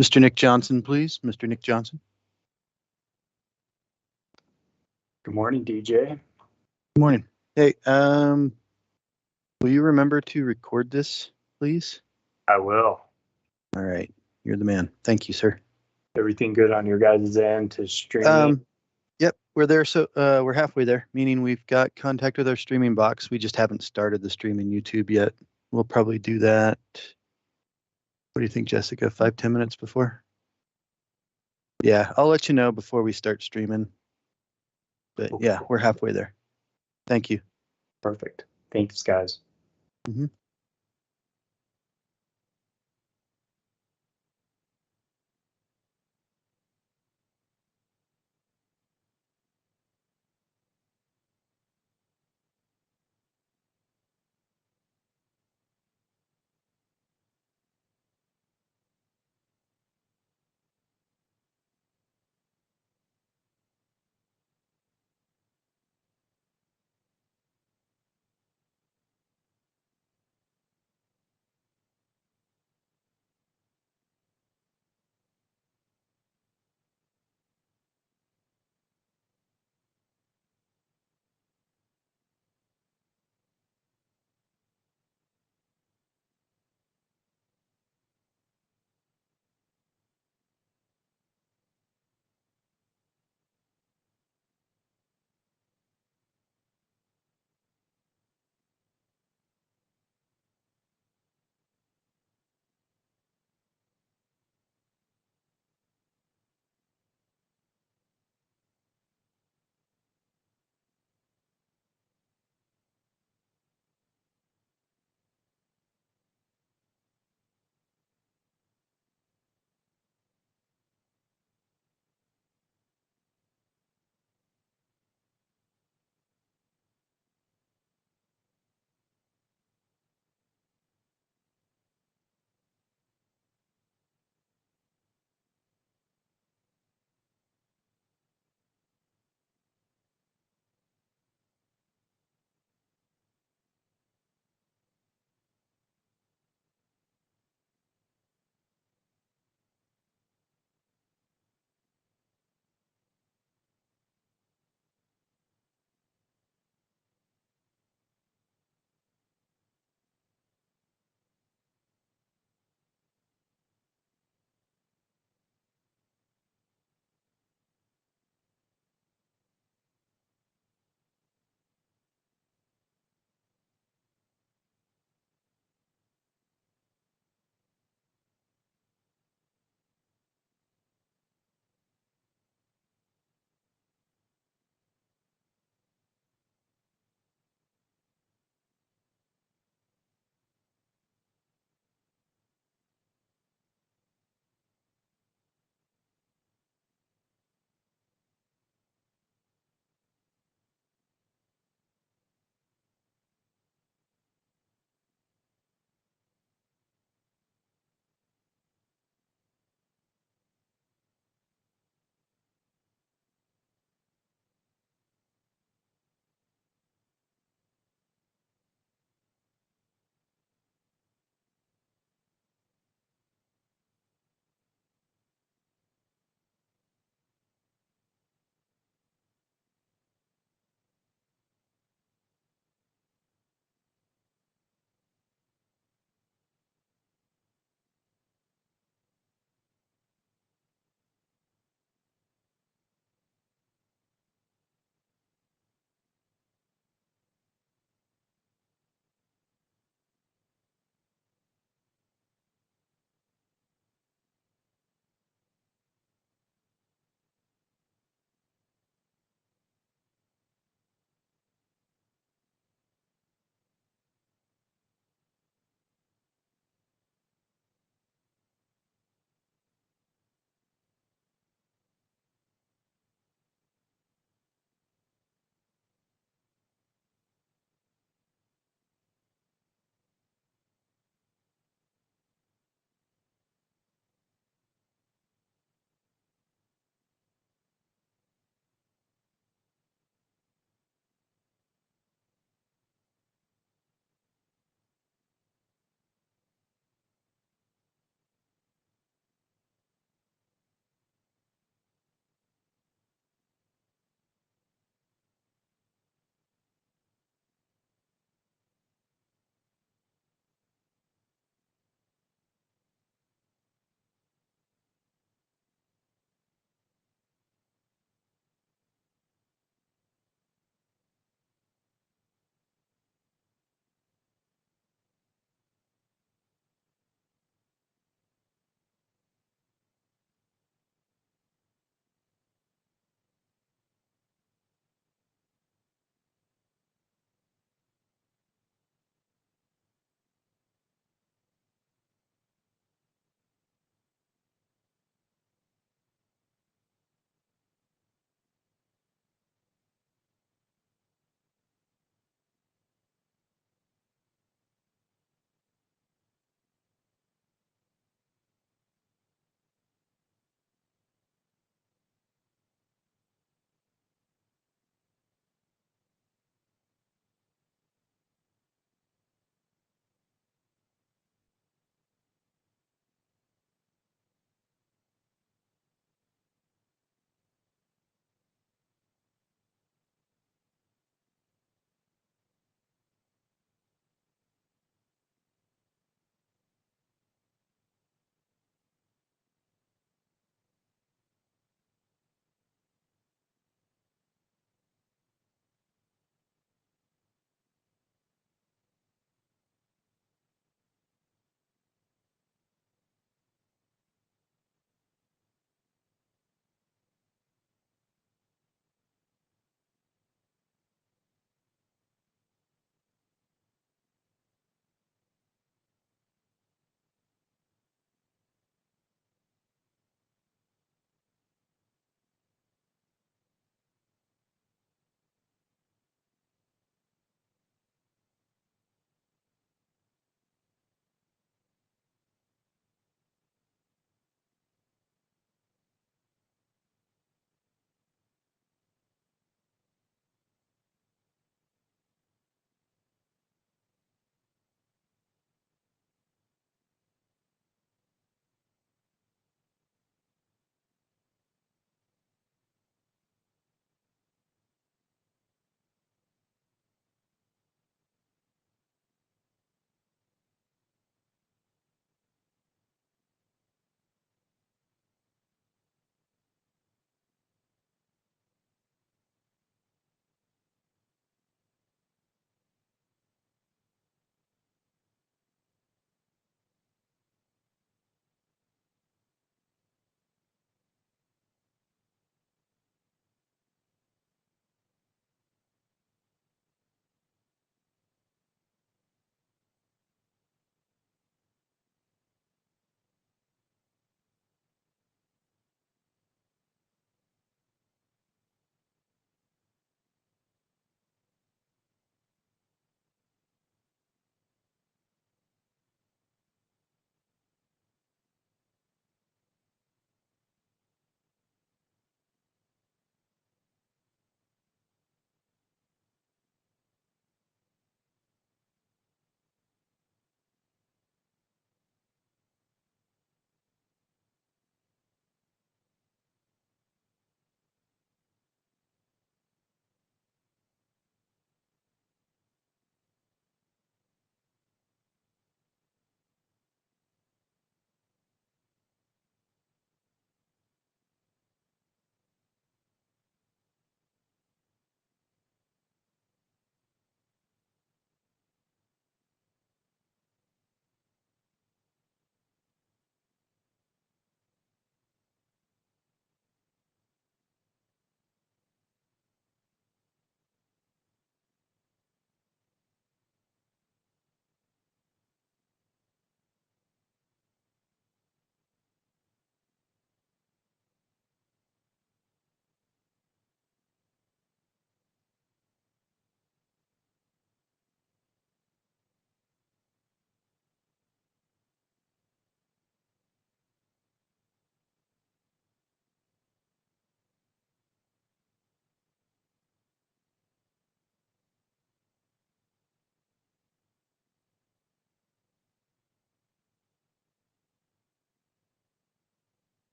Mr. Nick Johnson, please. Mr. Nick Johnson. Good morning, DJ. Good morning. Hey, will you remember to record this, please? I will. All right. You're the man. Thank you, sir. Everything good on your guys' end to streaming? Yep, we're there. So we're halfway there, meaning we've got contact with our streaming box. We just haven't started the stream in YouTube yet. We'll probably do that. What do you think, Jessica? 5-10 minutes before? Yeah, I'll let you know before we start streaming. But Okay. yeah, we're halfway there. Thank you. Perfect. Thanks, guys. Mm-hmm.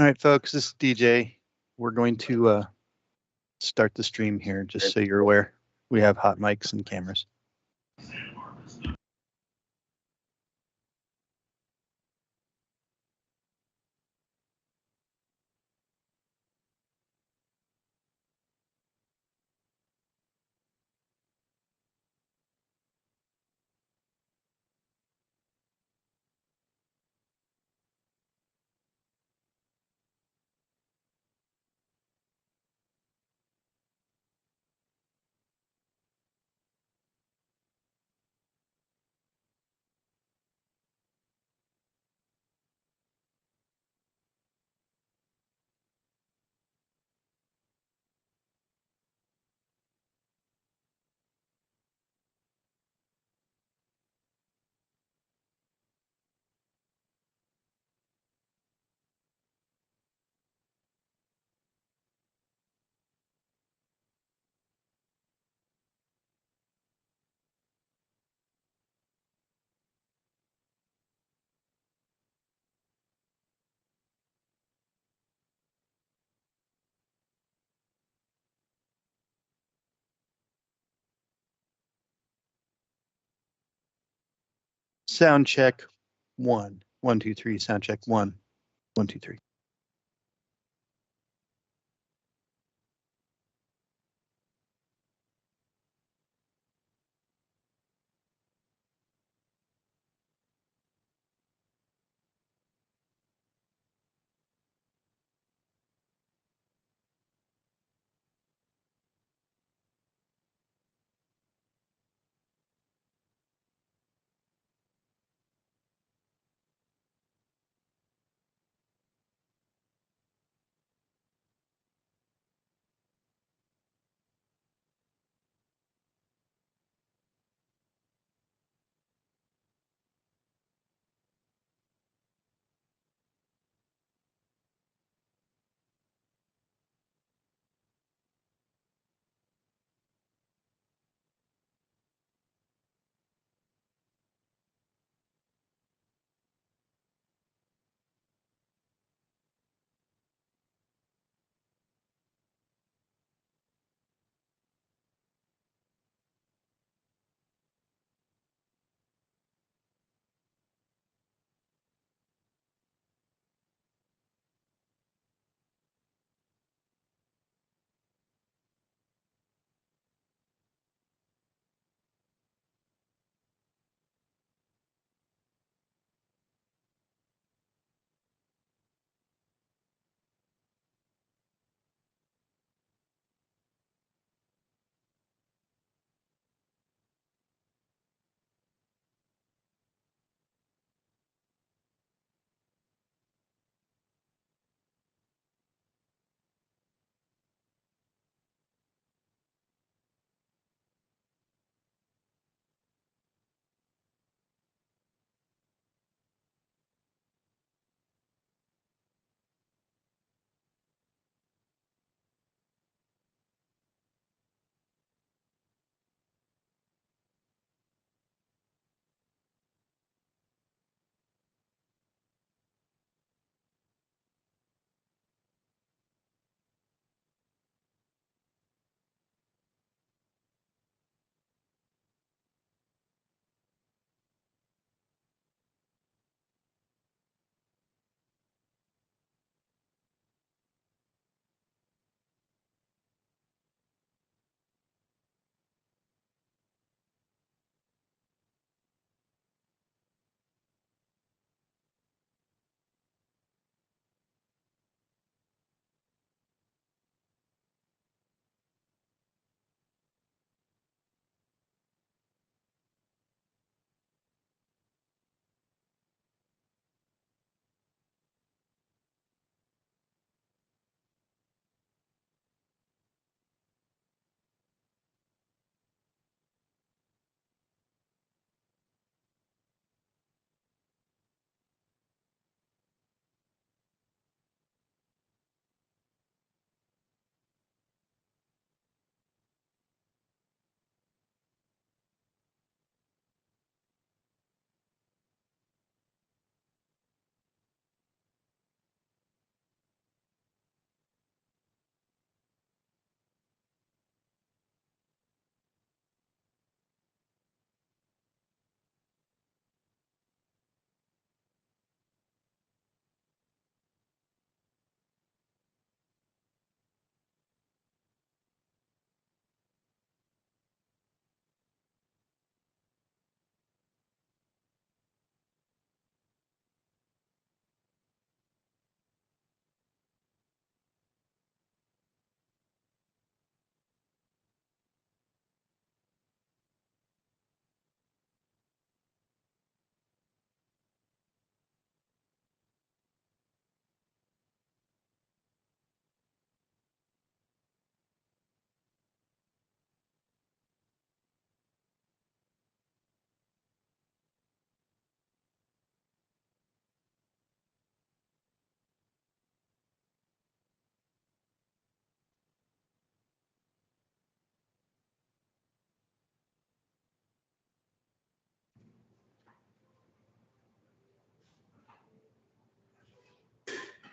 All right, folks, this is DJ. We're going to start the stream here, just so you're aware. We have hot mics and cameras. Sound check 1. 1, 2, 3. Sound check 1. 1, 2, 3.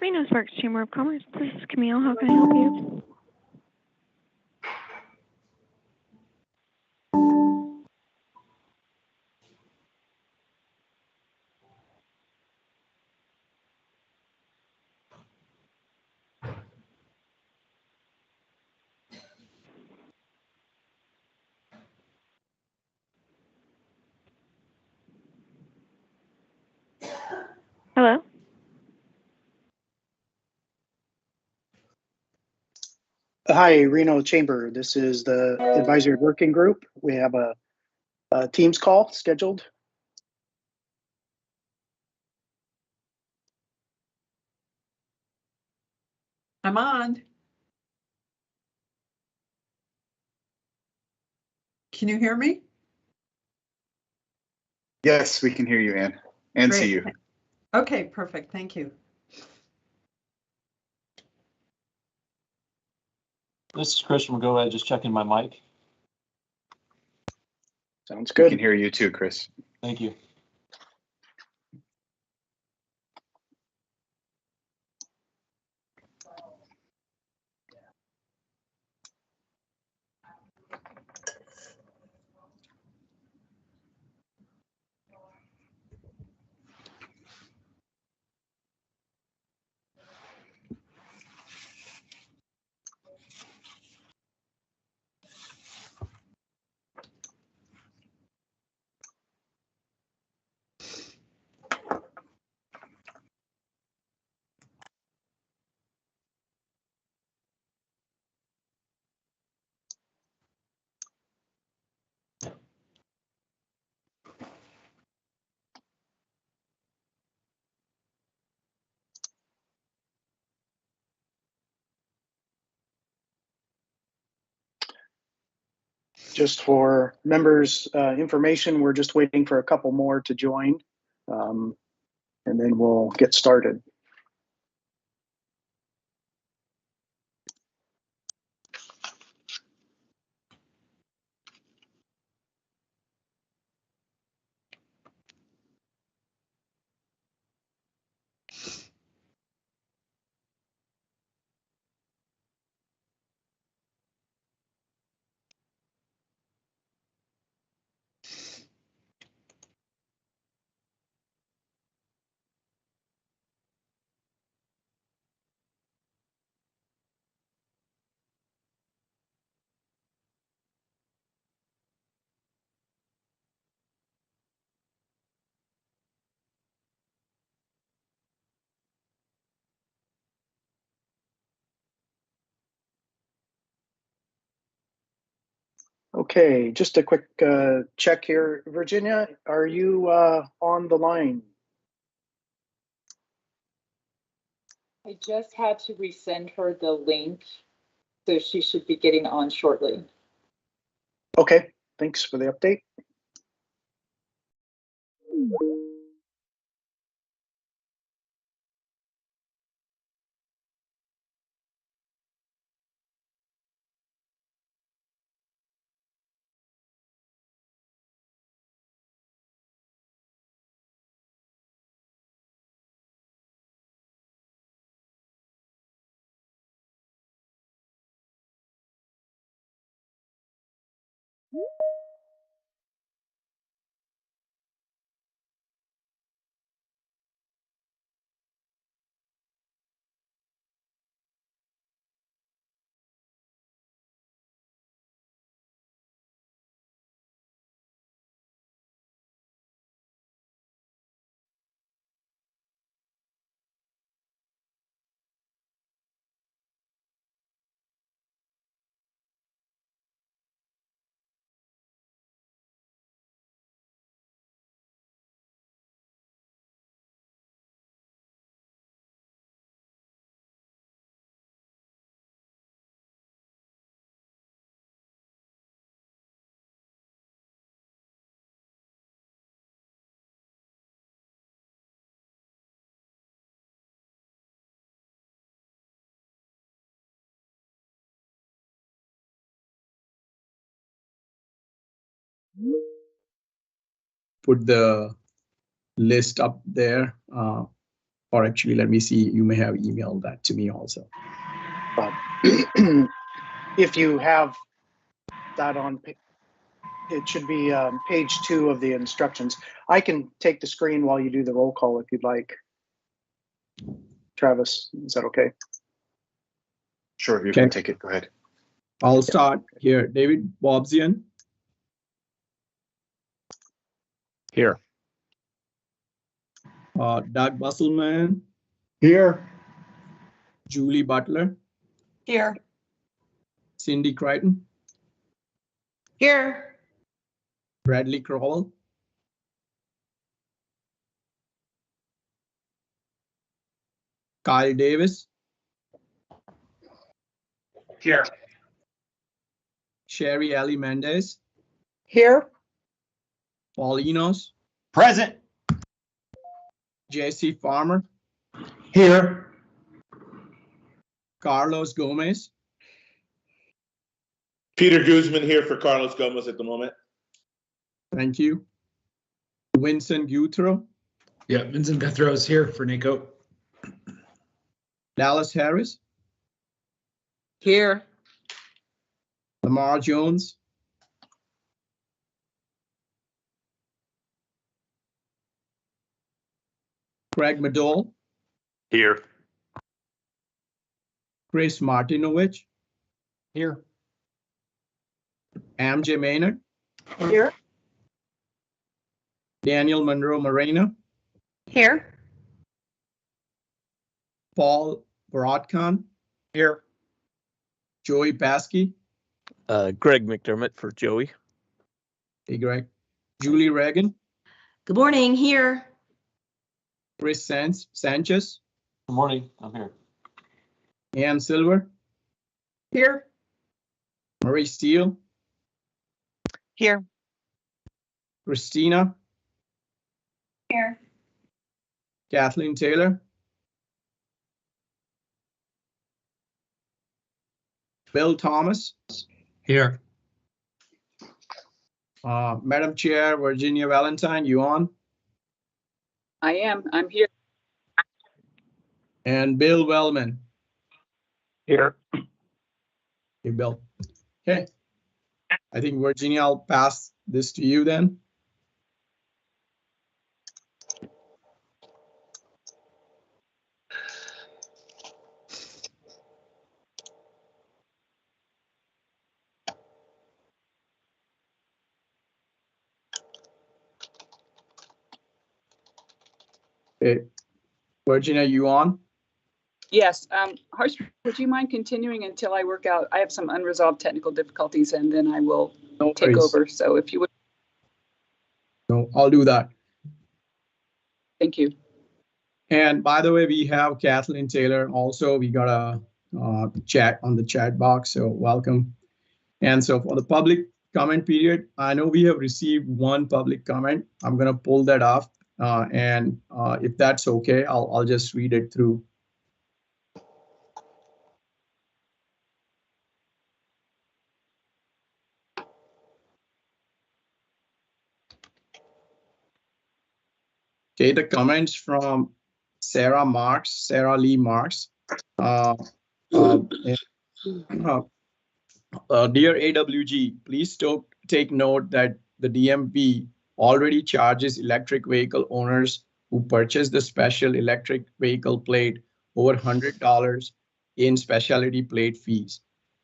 Reno Sparks Chamber of Commerce. This is Camille. How can I help you? Hello? Hi, Reno Chamber. This is the advisory working group. We have a Teams call scheduled. I'm on. Can you hear me? Yes, we can hear you, Ann, and see you. Okay, perfect. Thank you. This is Chris from Go Ahead, just checking my mic. Sounds We good. can hear you too, Chris. Thank you. Just for members' information, we're just waiting for a couple more to join, and then we'll get started. Okay, just a quick check here. Virginia, are you on the line? I just had to resend her the link, so she should be getting on shortly. Okay, thanks for the update. Put the list up there. Or actually, let me see, you may have emailed that to me also. But if you have that on, it should be page 2 of the instructions. I can take the screen while you do the roll call if you'd like. Travis, is that okay? Sure, if you Okay. can take it, go ahead. I'll start here. David Bobzian. Here. Doug Busselman. Here. Julie Butler. Here. Cindy Crichton. Here. Bradley Crowell. Kyle Davis. Here. Sherry Ellie Mendez. Here. Paulinos. Present. J.C. Farmer. Here. Carlos Gomez. Peter Guzman here for Carlos Gomez at the moment. Thank you. Vincent Guthro. Yeah, Vincent Guthro is here for NACO. Dallas Harris. Here. Lamar Jones. Craig Madole. Here. Chris Martinovich. Here. MJ Maynard. Here. Daniel Monroe Moreno. Here. Paul Brodkan. Here. Joey Paskey. Greg McDermott for Joey. Hey, Greg. Julie Reagan. Good morning, here. Chris Sanchez. Good morning, I'm here. Ann Silver. Here. Marie Steele. Here. Christina. Here. Kathleen Taylor. Bill Thomas. Here. Madam Chair, Virginia Valentine, you on? I am. I'm here. And Bill Wellman. Here. Hey, Bill. Okay. I think, Virginia, I'll pass this to you then. Okay. Virginia, you on? Yes. Harsh, would you mind continuing until I work out? I have some unresolved technical difficulties and then I will take over. So if you would. No, I'll do that. Thank you. And by the way, we have Kathleen Taylor also. We got a chat on the chat box, so welcome. And so for the public comment period, I know we have received one public comment. I'm going to pull that off. And if that's okay, I'll just read it through. Okay, the comments from Sarah Lee Marks. Dear AWG, please take note that the DMV already charges electric vehicle owners who purchase the special electric vehicle plate over $100 in specialty plate fees.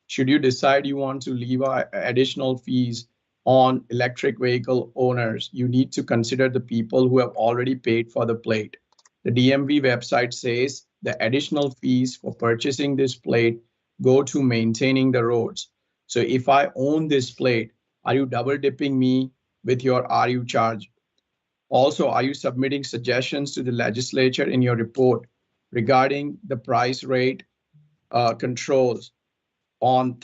Should you decide you want to leave additional fees on electric vehicle owners, you need to consider the people who have already paid for the plate. The DMV website says the additional fees for purchasing this plate go to maintaining the roads. So if I own this plate, are you double dipping me with your RU charge? Also, are you submitting suggestions to the legislature in your report regarding the price rate controls on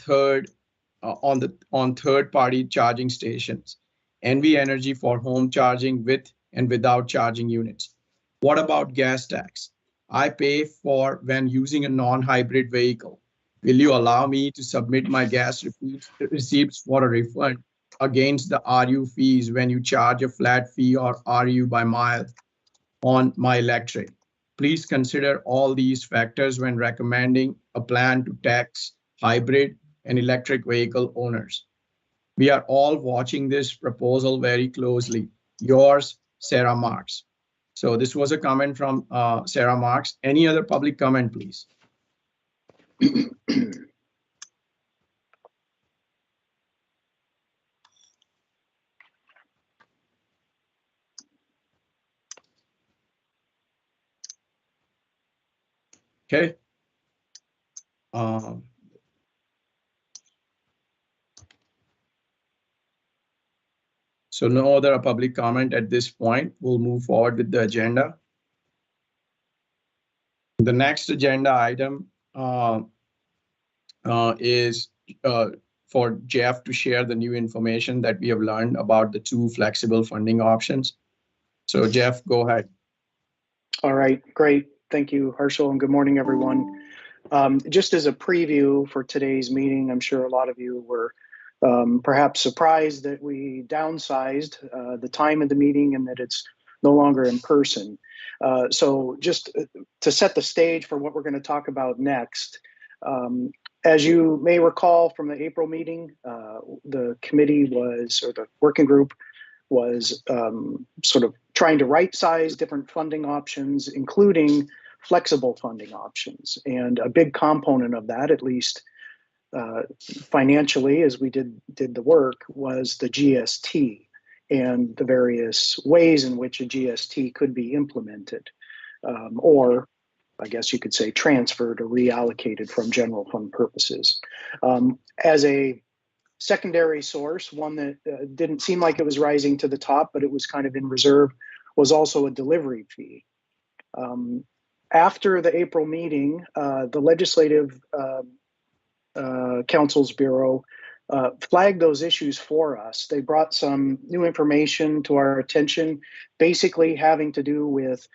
third-party charging stations, NV Energy for home charging with and without charging units? What about gas tax? I pay for when using a non-hybrid vehicle. Will you allow me to submit my gas receipts for a refund against the RU fees when you charge a flat fee or RU by mile on my electric? please consider all these factors when recommending a plan to tax hybrid and electric vehicle owners. We are all watching this proposal very closely. Yours, Sarah Marks. So this was a comment from Sarah Marks. Any other public comment, please? Okay. So no other public comment at this point. We'll move forward with the agenda. The next agenda item is for Jeff to share the new information that we have learned about the two flexible funding options. So Jeff, go ahead. All right, great. Thank you, Harshal, and good morning, everyone. Just as a preview for today's meeting, I'm sure a lot of you were perhaps surprised that we downsized the time of the meeting and that it's no longer in person. So just to set the stage for what we're going to talk about next, as you may recall from the April meeting, the committee was, or the working group was sort of trying to right-size different funding options, including flexible funding options. And a big component of that, at least financially, as we did the work, was the GST and the various ways in which a GST could be implemented, or I guess you could say transferred or reallocated from general fund purposes. As a secondary source, one that didn't seem like it was rising to the top, but it was kind of in reserve, was also a delivery fee. After the April meeting, the Legislative Council's Bureau flagged those issues for us. They brought some new information to our attention, basically having to do with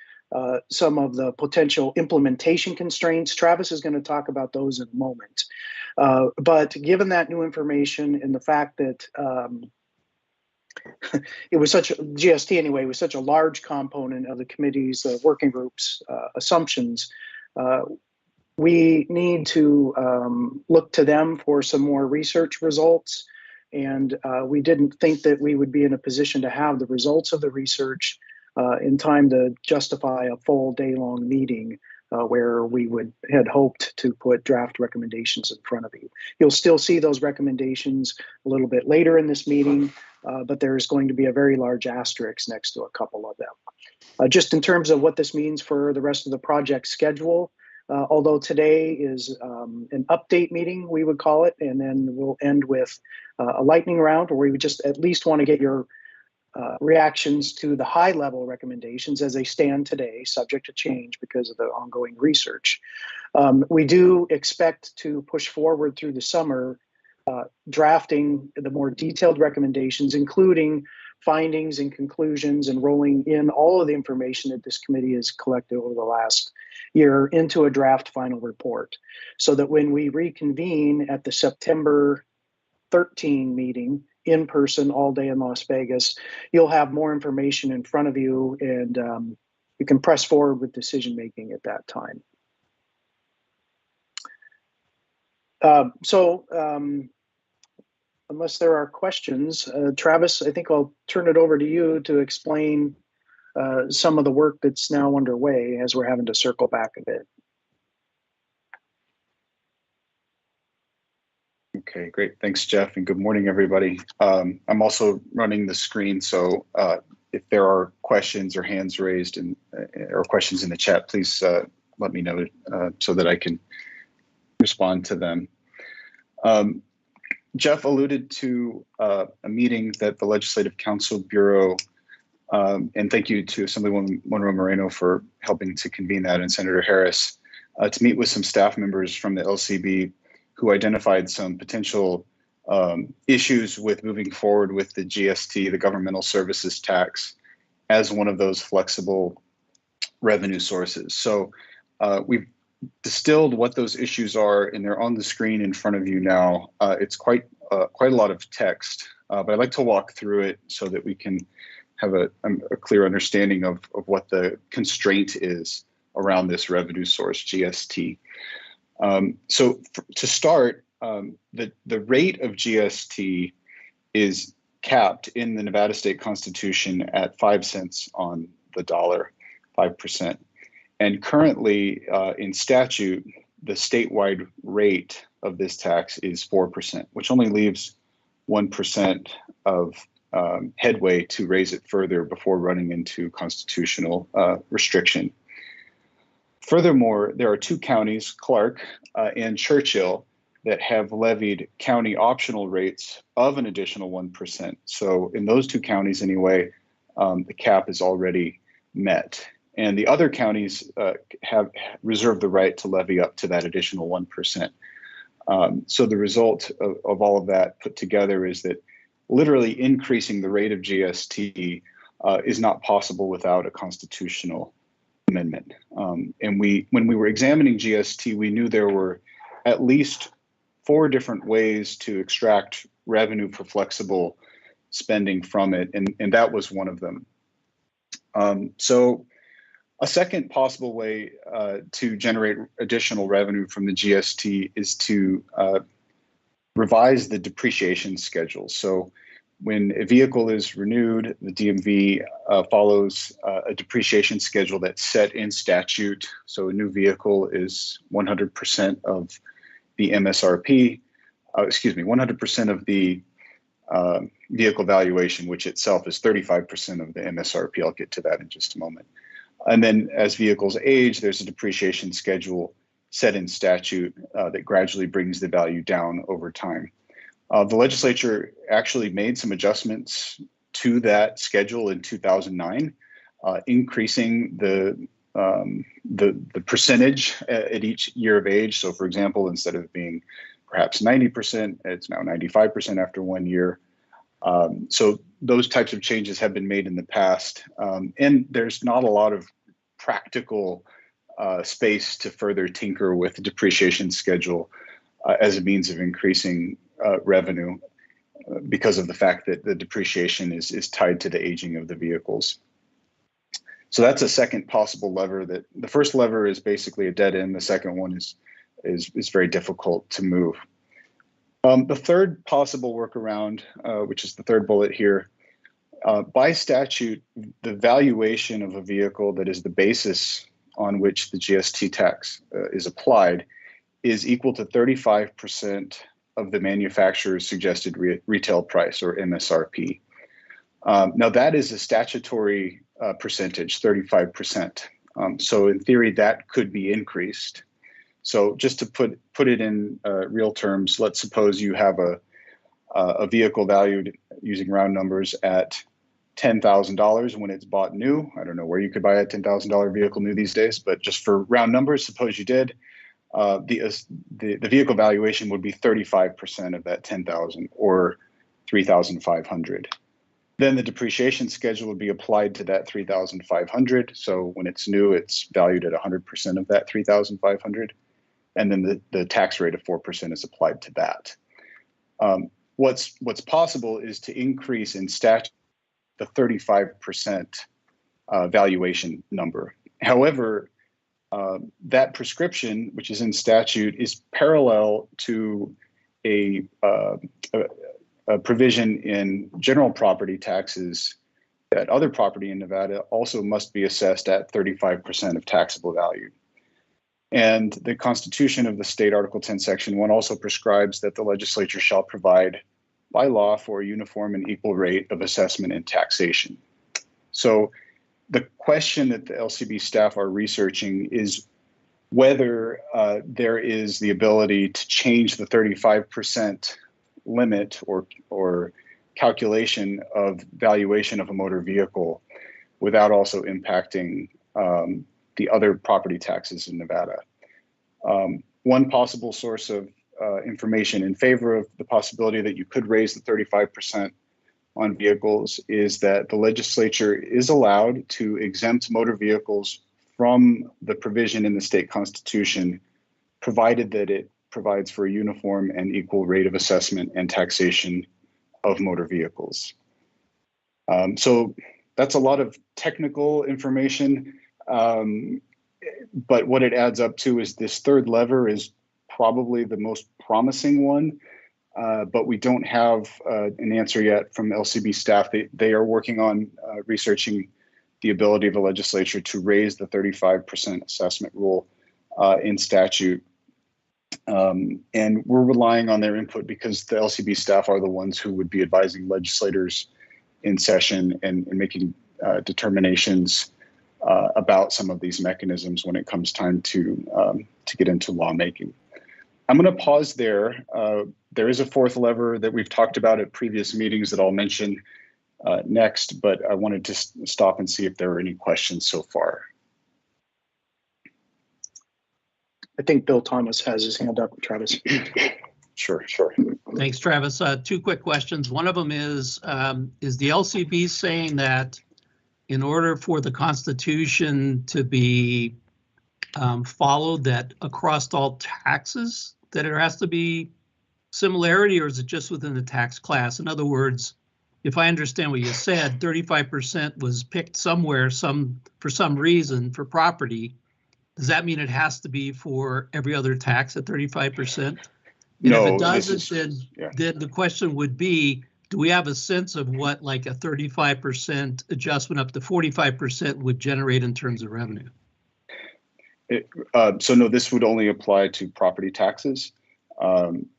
some of the potential implementation constraints. Travis is going to talk about those in a moment. But given that new information and the fact that it was such a, GST anyway, was such a large component of the committee's working group's assumptions, we need to look to them for some more research results. And we didn't think that we would be in a position to have the results of the research in time to justify a full day-long meeting where we had hoped to put draft recommendations in front of you. You'll still see those recommendations a little bit later in this meeting, but there's going to be a very large asterisk next to a couple of them. Just in terms of what this means for the rest of the project schedule, although today is an update meeting, we would call it, and then we'll end with a lightning round where we would just at least want to get your reactions to the high-level recommendations as they stand today, subject to change because of the ongoing research. We do expect to push forward through the summer, drafting the more detailed recommendations, including findings and conclusions, and rolling in all of the information that this committee has collected over the last year into a draft final report, so that when we reconvene at the September 13 meeting, in person all day in Las Vegas, you'll have more information in front of you, and you can press forward with decision making at that time. Unless there are questions, Travis, I think I'll turn it over to you to explain some of the work that's now underway as we're having to circle back a bit. Okay, great. Thanks, Jeff, and good morning, everybody. I'm also running the screen, so if there are questions or hands raised or questions in the chat, please let me know so that I can respond to them. Jeff alluded to a meeting that the Legislative Council Bureau, and thank you to Assemblywoman Monroe Moreno for helping to convene that, and Senator Harris, to meet with some staff members from the LCB who identified some potential issues with moving forward with the GST, the governmental services tax, as one of those flexible revenue sources. So we've distilled what those issues are, and they're on the screen in front of you now. It's quite a lot of text, but I'd like to walk through it so that we can have a clear understanding of what the constraint is around this revenue source, GST. To start, the rate of GST is capped in the Nevada State Constitution at 5 cents on the dollar, 5%. And currently in statute, the statewide rate of this tax is 4%, which only leaves 1% of headway to raise it further before running into constitutional restriction. Furthermore, there are 2 counties, Clark and Churchill, that have levied county optional rates of an additional 1%. So in those 2 counties anyway, the cap is already met. And the other counties have reserved the right to levy up to that additional 1%. So the result of all of that put together is that literally increasing the rate of GST is not possible without a constitutional amendment. And when we were examining GST, we knew there were at least 4 different ways to extract revenue for flexible spending from it, and that was one of them. So a second possible way to generate additional revenue from the GST is to revise the depreciation schedule. So when a vehicle is renewed, the DMV follows a depreciation schedule that's set in statute. So a new vehicle is 100% of the MSRP, 100% of the vehicle valuation, which itself is 35% of the MSRP. I'll get to that in just a moment. And then as vehicles age, there's a depreciation schedule set in statute that gradually brings the value down over time. The legislature actually made some adjustments to that schedule in 2009, increasing the percentage at each year of age. So for example, instead of being perhaps 90%, it's now 95% after 1 year. So those types of changes have been made in the past. And there's not a lot of practical space to further tinker with the depreciation schedule as a means of increasing revenue because of the fact that the depreciation is tied to the aging of the vehicles. So that's a second possible lever. That the first lever is basically a dead end. The second one is very difficult to move. The third possible workaround, which is the third bullet here, by statute, the valuation of a vehicle that is the basis on which the GST tax is applied is equal to 35% of the manufacturer's suggested retail price, or MSRP. Now that is a statutory percentage, 35%. So in theory, that could be increased. So just to put it in real terms, let's suppose you have a vehicle valued using round numbers at $10,000 when it's bought new. I don't know where you could buy a $10,000 vehicle new these days, but just for round numbers, suppose you did. The vehicle valuation would be 35% of that 10,000, or 3,500. Then the depreciation schedule would be applied to that 3,500. So when it's new, it's valued at 100% of that 3,500. And then the tax rate of 4% is applied to that. What's possible is to increase in statute the 35% valuation number. However, that prescription, which is in statute, is parallel to a provision in general property taxes that other property in Nevada also must be assessed at 35% of taxable value. And the Constitution of the state, Article 10, Section 1, also prescribes that the legislature shall provide by law for a uniform and equal rate of assessment and taxation. So the question that the LCB staff are researching is whether there is the ability to change the 35% limit or calculation of valuation of a motor vehicle without also impacting the other property taxes in Nevada. One possible source of information in favor of the possibility that you could raise the 35% on vehicles is that the legislature is allowed to exempt motor vehicles from the provision in the state constitution, provided that it provides for a uniform and equal rate of assessment and taxation of motor vehicles. So that's a lot of technical information. but what it adds up to is this third lever is probably the most promising one, but we don't have an answer yet from LCB staff. They are working on researching the ability of the legislature to raise the 35% assessment rule in statute. And we're relying on their input because the LCB staff are the ones who would be advising legislators in session and making determinations about some of these mechanisms when it comes time to get into lawmaking. I'm going to pause there. There is a fourth lever that we've talked about at previous meetings that I'll mention next, but I wanted to stop and see if there are any questions so far. I think Bill Thomas has his hand up, Travis. Sure. Thanks, Travis. Two quick questions. One of them is the LCB saying that in order for the Constitution to be followed, that across all taxes, that there has to be similarity, or is it just within the tax class? In other words, if I understand what you said, 35% was picked somewhere, for some reason, for property. Does that mean it has to be for every other tax at 35%? And no, if it doesn't, then the question would be, do we have a sense of what like a 35% adjustment up to 45% would generate in terms of revenue? So no, this would only apply to property taxes.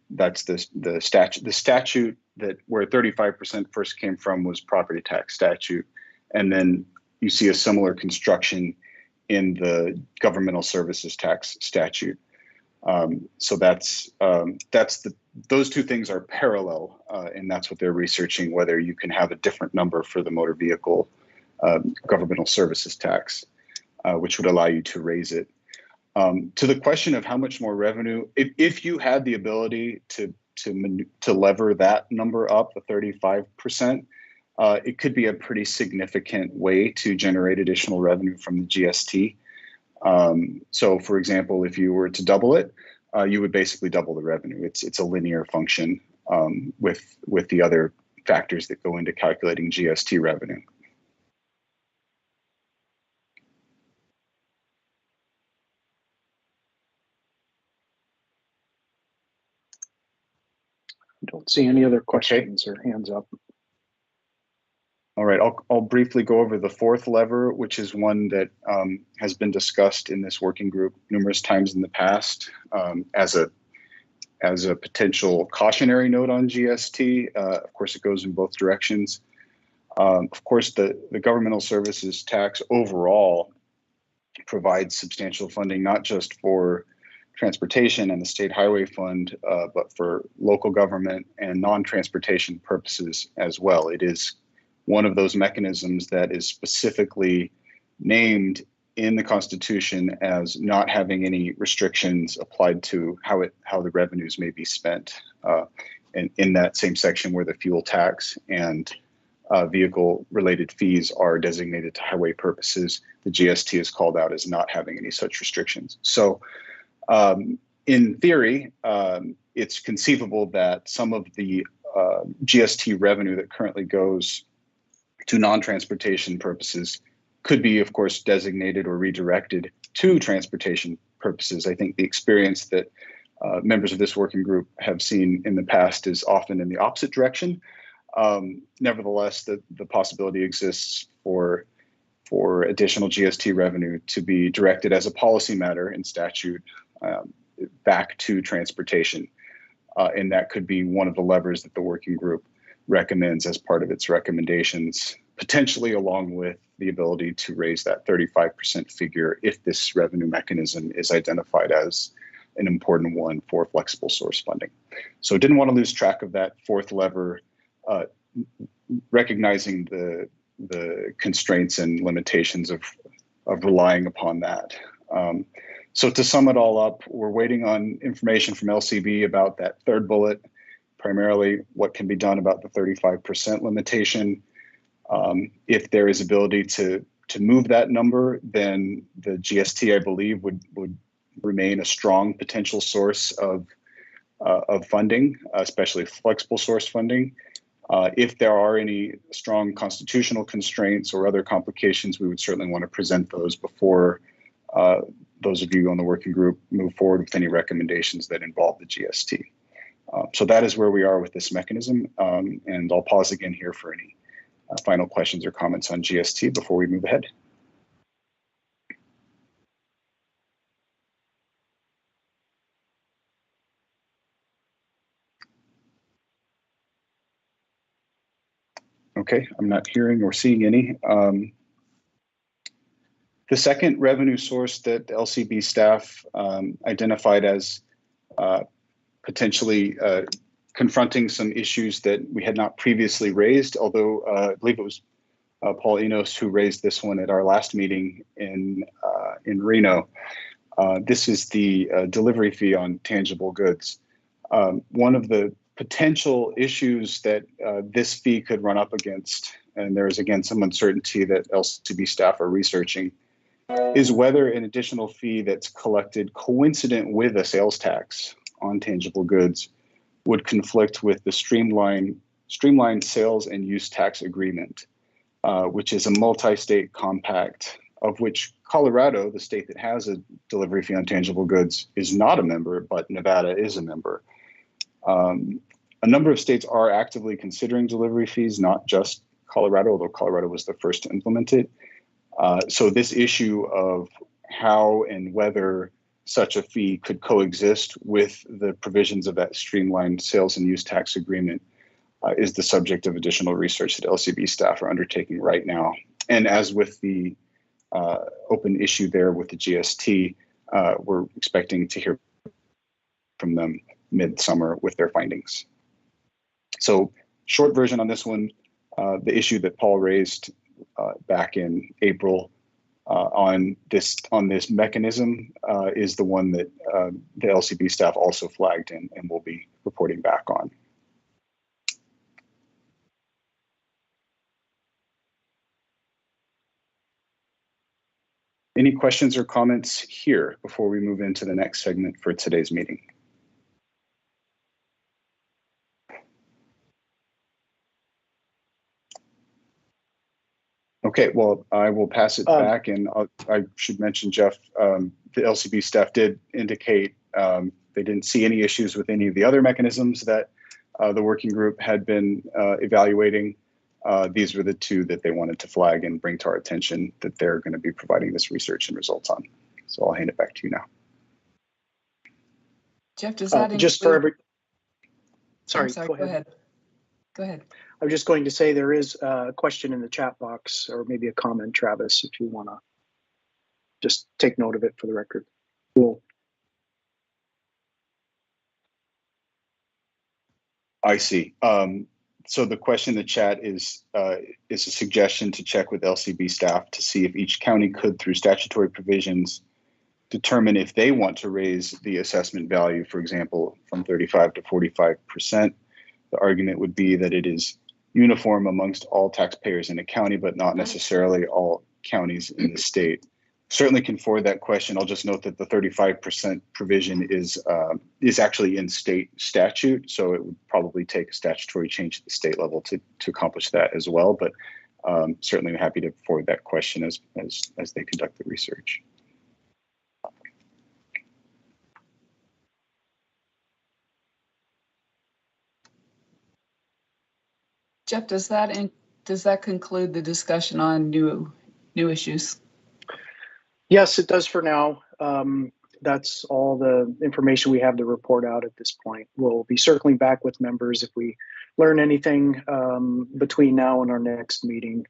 That's the statute. The statute that where 35% first came from was property tax statute, and then you see a similar construction in the governmental services tax statute. So those two things are parallel, and that's what they're researching, whether you can have a different number for the motor vehicle governmental services tax, which would allow you to raise it. To the question of how much more revenue, if you had the ability to lever that number up, the 35%, it could be a pretty significant way to generate additional revenue from the GST. So, for example, if you were to double it, you would basically double the revenue. It's a linear function with the other factors that go into calculating GST revenue. I don't see any other questions or hands up. All right, I'll briefly go over the fourth lever, which is one that has been discussed in this working group numerous times in the past as a potential cautionary note on GST. Of course, it goes in both directions. Of course, the governmental services tax overall provides substantial funding, not just for transportation and the state highway fund, but for local government and non-transportation purposes as well. It is one of those mechanisms that is specifically named in the Constitution as not having any restrictions applied to how the revenues may be spent. And in that same section where the fuel tax and vehicle-related fees are designated to highway purposes, the GST is called out as not having any such restrictions. So in theory, it's conceivable that some of the GST revenue that currently goes to non-transportation purposes could be, of course, designated or redirected to transportation purposes. I think the experience that members of this working group have seen in the past is often in the opposite direction. Nevertheless, the possibility exists for additional GST revenue to be directed as a policy matter in statute back to transportation. And that could be one of the levers that the working group recommends as part of its recommendations, potentially along with the ability to raise that 35% figure if this revenue mechanism is identified as an important one for flexible source funding. So didn't want to lose track of that fourth lever, recognizing the constraints and limitations of relying upon that. So to sum it all up, we're waiting on information from LCB about that third bullet, primarily what can be done about the 35% limitation. If there is ability to move that number, then the GST, I believe, would remain a strong potential source of funding, especially flexible source funding. If there are any strong constitutional constraints or other complications, we would certainly want to present those before those of you on the working group move forward with any recommendations that involve the GST. So that is where we are with this mechanism. And I'll pause again here for any final questions or comments on GST before we move ahead. Okay, I'm not hearing or seeing any. The second revenue source that the LCB staff identified as potentially confronting some issues that we had not previously raised, although I believe it was Paul Enos who raised this one at our last meeting in Reno. This is the delivery fee on tangible goods. One of the potential issues that this fee could run up against, and there is again some uncertainty that LCB staff are researching, is whether an additional fee that's collected coincident with a sales tax on tangible goods would conflict with the streamlined sales and use tax agreement, which is a multi-state compact of which Colorado, the state that has a delivery fee on tangible goods, is not a member, but Nevada is a member. A number of states are actively considering delivery fees, not just Colorado, although Colorado was the first to implement it. So this issue of how and whether such a fee could coexist with the provisions of that streamlined sales and use tax agreement is the subject of additional research that LCB staff are undertaking right now. And as with the open issue there with the GST, we're expecting to hear from them mid-summer with their findings. So short version on this one, the issue that Paul raised back in April on this mechanism is the one that the LCB staff also flagged and will be reporting back on. Any questions or comments here before we move into the next segment for today's meeting? Okay, well, I will pass it back, and I should mention, Jeff, the LCB staff did indicate they didn't see any issues with any of the other mechanisms that the working group had been evaluating. These were the two that they wanted to flag and bring to our attention that they're going to be providing this research and results on. So I'll hand it back to you now. Jeff, does that just for every? Sorry, go ahead. Go ahead. I was just going to say there is a question in the chat box, or maybe a comment, Travis, if you want to just take note of it for the record. Cool. I see. So the question in the chat is a suggestion to check with LCB staff to see if each county could, through statutory provisions, determine if they want to raise the assessment value, for example, from 35 to 45%. The argument would be that it is uniform amongst all taxpayers in a county, but not necessarily all counties in the state. Certainly can forward that question. I'll just note that the 35% provision is actually in state statute, so it would probably take a statutory change at the state level to accomplish that as well. But certainly I'm happy to forward that question as they conduct the research. Jeff, does that conclude the discussion on new issues? Yes, it does for now. That's all the information we have to report out at this point. We'll be circling back with members if we learn anything between now and our next meeting.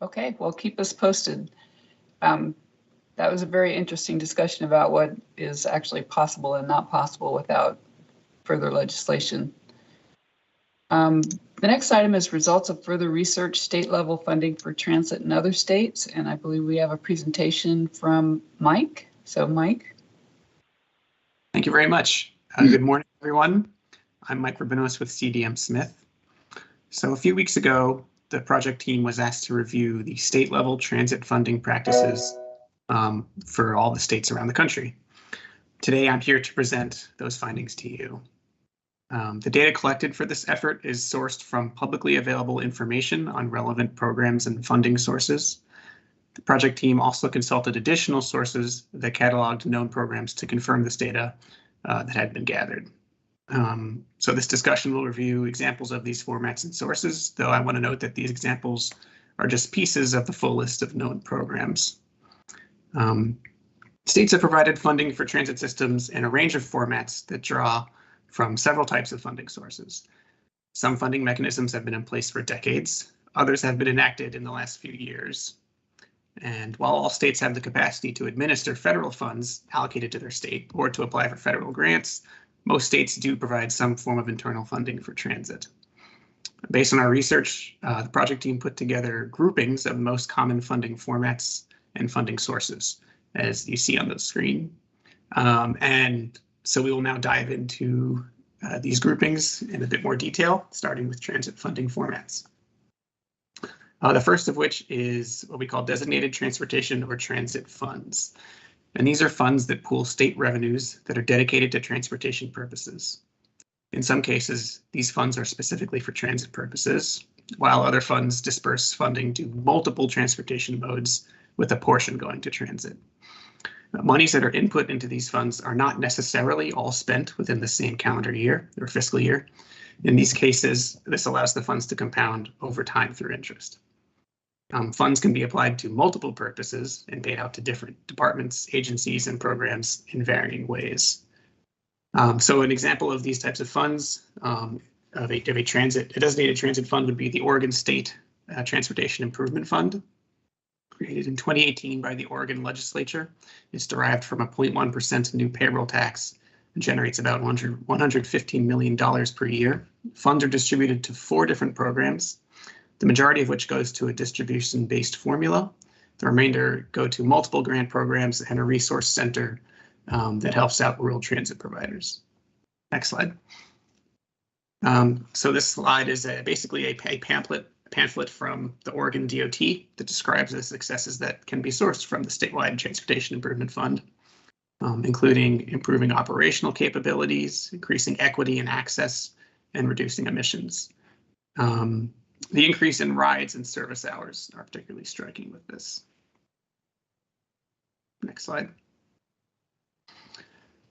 Okay, well, keep us posted. That was a very interesting discussion about what is actually possible and not possible without further legislation. The next item is results of further research, state level funding for transit in other states. And I believe we have a presentation from Mike. So Mike. Thank you very much. Good morning, everyone. I'm Mike Rabinos with CDM Smith. So a few weeks ago, the project team was asked to review the state level transit funding practices for all the states around the country. Today, I'm here to present those findings to you. The data collected for this effort is sourced from publicly available information on relevant programs and funding sources. The project team also consulted additional sources that cataloged known programs to confirm this data that had been gathered. So this discussion will review examples of these formats and sources, though I want to note that these examples are just pieces of the full list of known programs. States have provided funding for transit systems in a range of formats that draw from several types of funding sources. Some funding mechanisms have been in place for decades. Others have been enacted in the last few years. And while all states have the capacity to administer federal funds allocated to their state or to apply for federal grants, most states do provide some form of internal funding for transit. Based on our research, the project team put together groupings of most common funding formats and funding sources, as you see on the screen. And so we will now dive into these groupings in a bit more detail, starting with transit funding formats. The first of which is what we call designated transportation or transit funds. And these are funds that pool state revenues that are dedicated to transportation purposes. In some cases, these funds are specifically for transit purposes, while other funds disperse funding to multiple transportation modes with a portion going to transit. Monies that are input into these funds are not necessarily all spent within the same calendar year or fiscal year. In these cases, this allows the funds to compound over time through interest. Funds can be applied to multiple purposes and paid out to different departments, agencies, and programs in varying ways. So an example of these types of funds of a designated transit fund would be the Oregon State Transportation Improvement Fund, created in 2018 by the Oregon legislature. It's derived from a 0.1% new payroll tax and generates about $115 million per year. Funds are distributed to 4 different programs, the majority of which goes to a distribution-based formula. The remainder go to multiple grant programs and a resource center that helps out rural transit providers. Next slide. So this slide is basically a pamphlet from the Oregon DOT that describes the successes that can be sourced from the statewide Transportation Improvement Fund, including improving operational capabilities, increasing equity and access, and reducing emissions. The increase in rides and service hours are particularly striking with this. Next slide.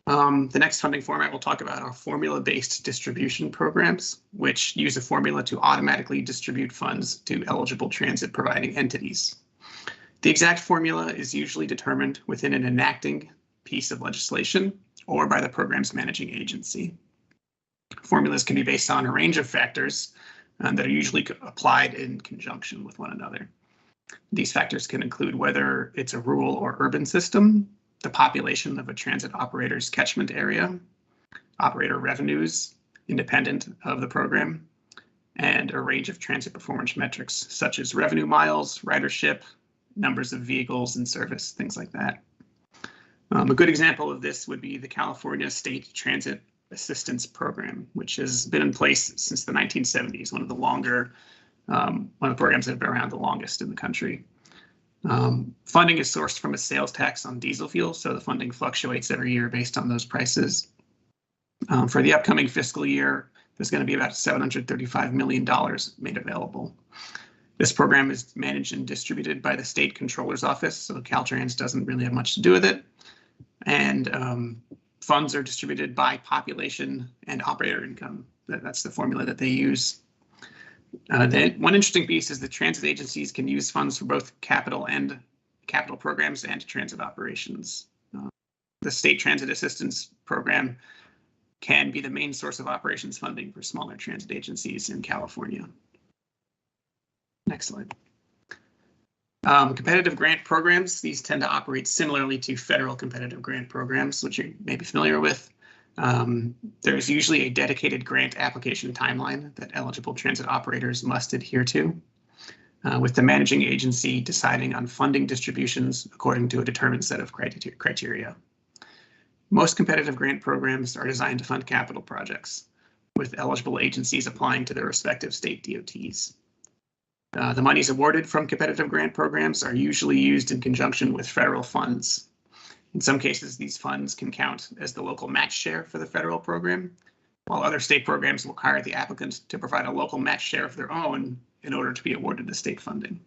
The next funding format we'll talk about are formula-based distribution programs, which use a formula to automatically distribute funds to eligible transit providing entities. The exact formula is usually determined within an enacting piece of legislation or by the program's managing agency. Formulas can be based on a range of factors that are usually applied in conjunction with one another. These factors can include whether it's a rural or urban system, the population of a transit operator's catchment area, operator revenues independent of the program, and a range of transit performance metrics such as revenue miles, ridership, numbers of vehicles in service, things like that. A good example of this would be the California State Transit Assistance Program, which has been in place since the 1970s, one of the programs that have been around the longest in the country. Funding is sourced from a sales tax on diesel fuel, so the funding fluctuates every year based on those prices. For the upcoming fiscal year, there's going to be about $735 million made available. This program is managed and distributed by the state controller's office, so Caltrans doesn't really have much to do with it. And funds are distributed by population and operator income. That's the formula that they use. One interesting piece is that transit agencies can use funds for both capital programs and transit operations. The State Transit Assistance Program can be the main source of operations funding for smaller transit agencies in California. Next slide. Competitive grant programs, these tend to operate similarly to federal competitive grant programs, which you may be familiar with. There's usually a dedicated grant application timeline that eligible transit operators must adhere to, with the managing agency deciding on funding distributions according to a determined set of criteria. Most competitive grant programs are designed to fund capital projects, with eligible agencies applying to their respective state DOTs. The monies awarded from competitive grant programs are usually used in conjunction with federal funds. In some cases, these funds can count as the local match share for the federal program, while other state programs will require the applicant to provide a local match share of their own in order to be awarded the state funding.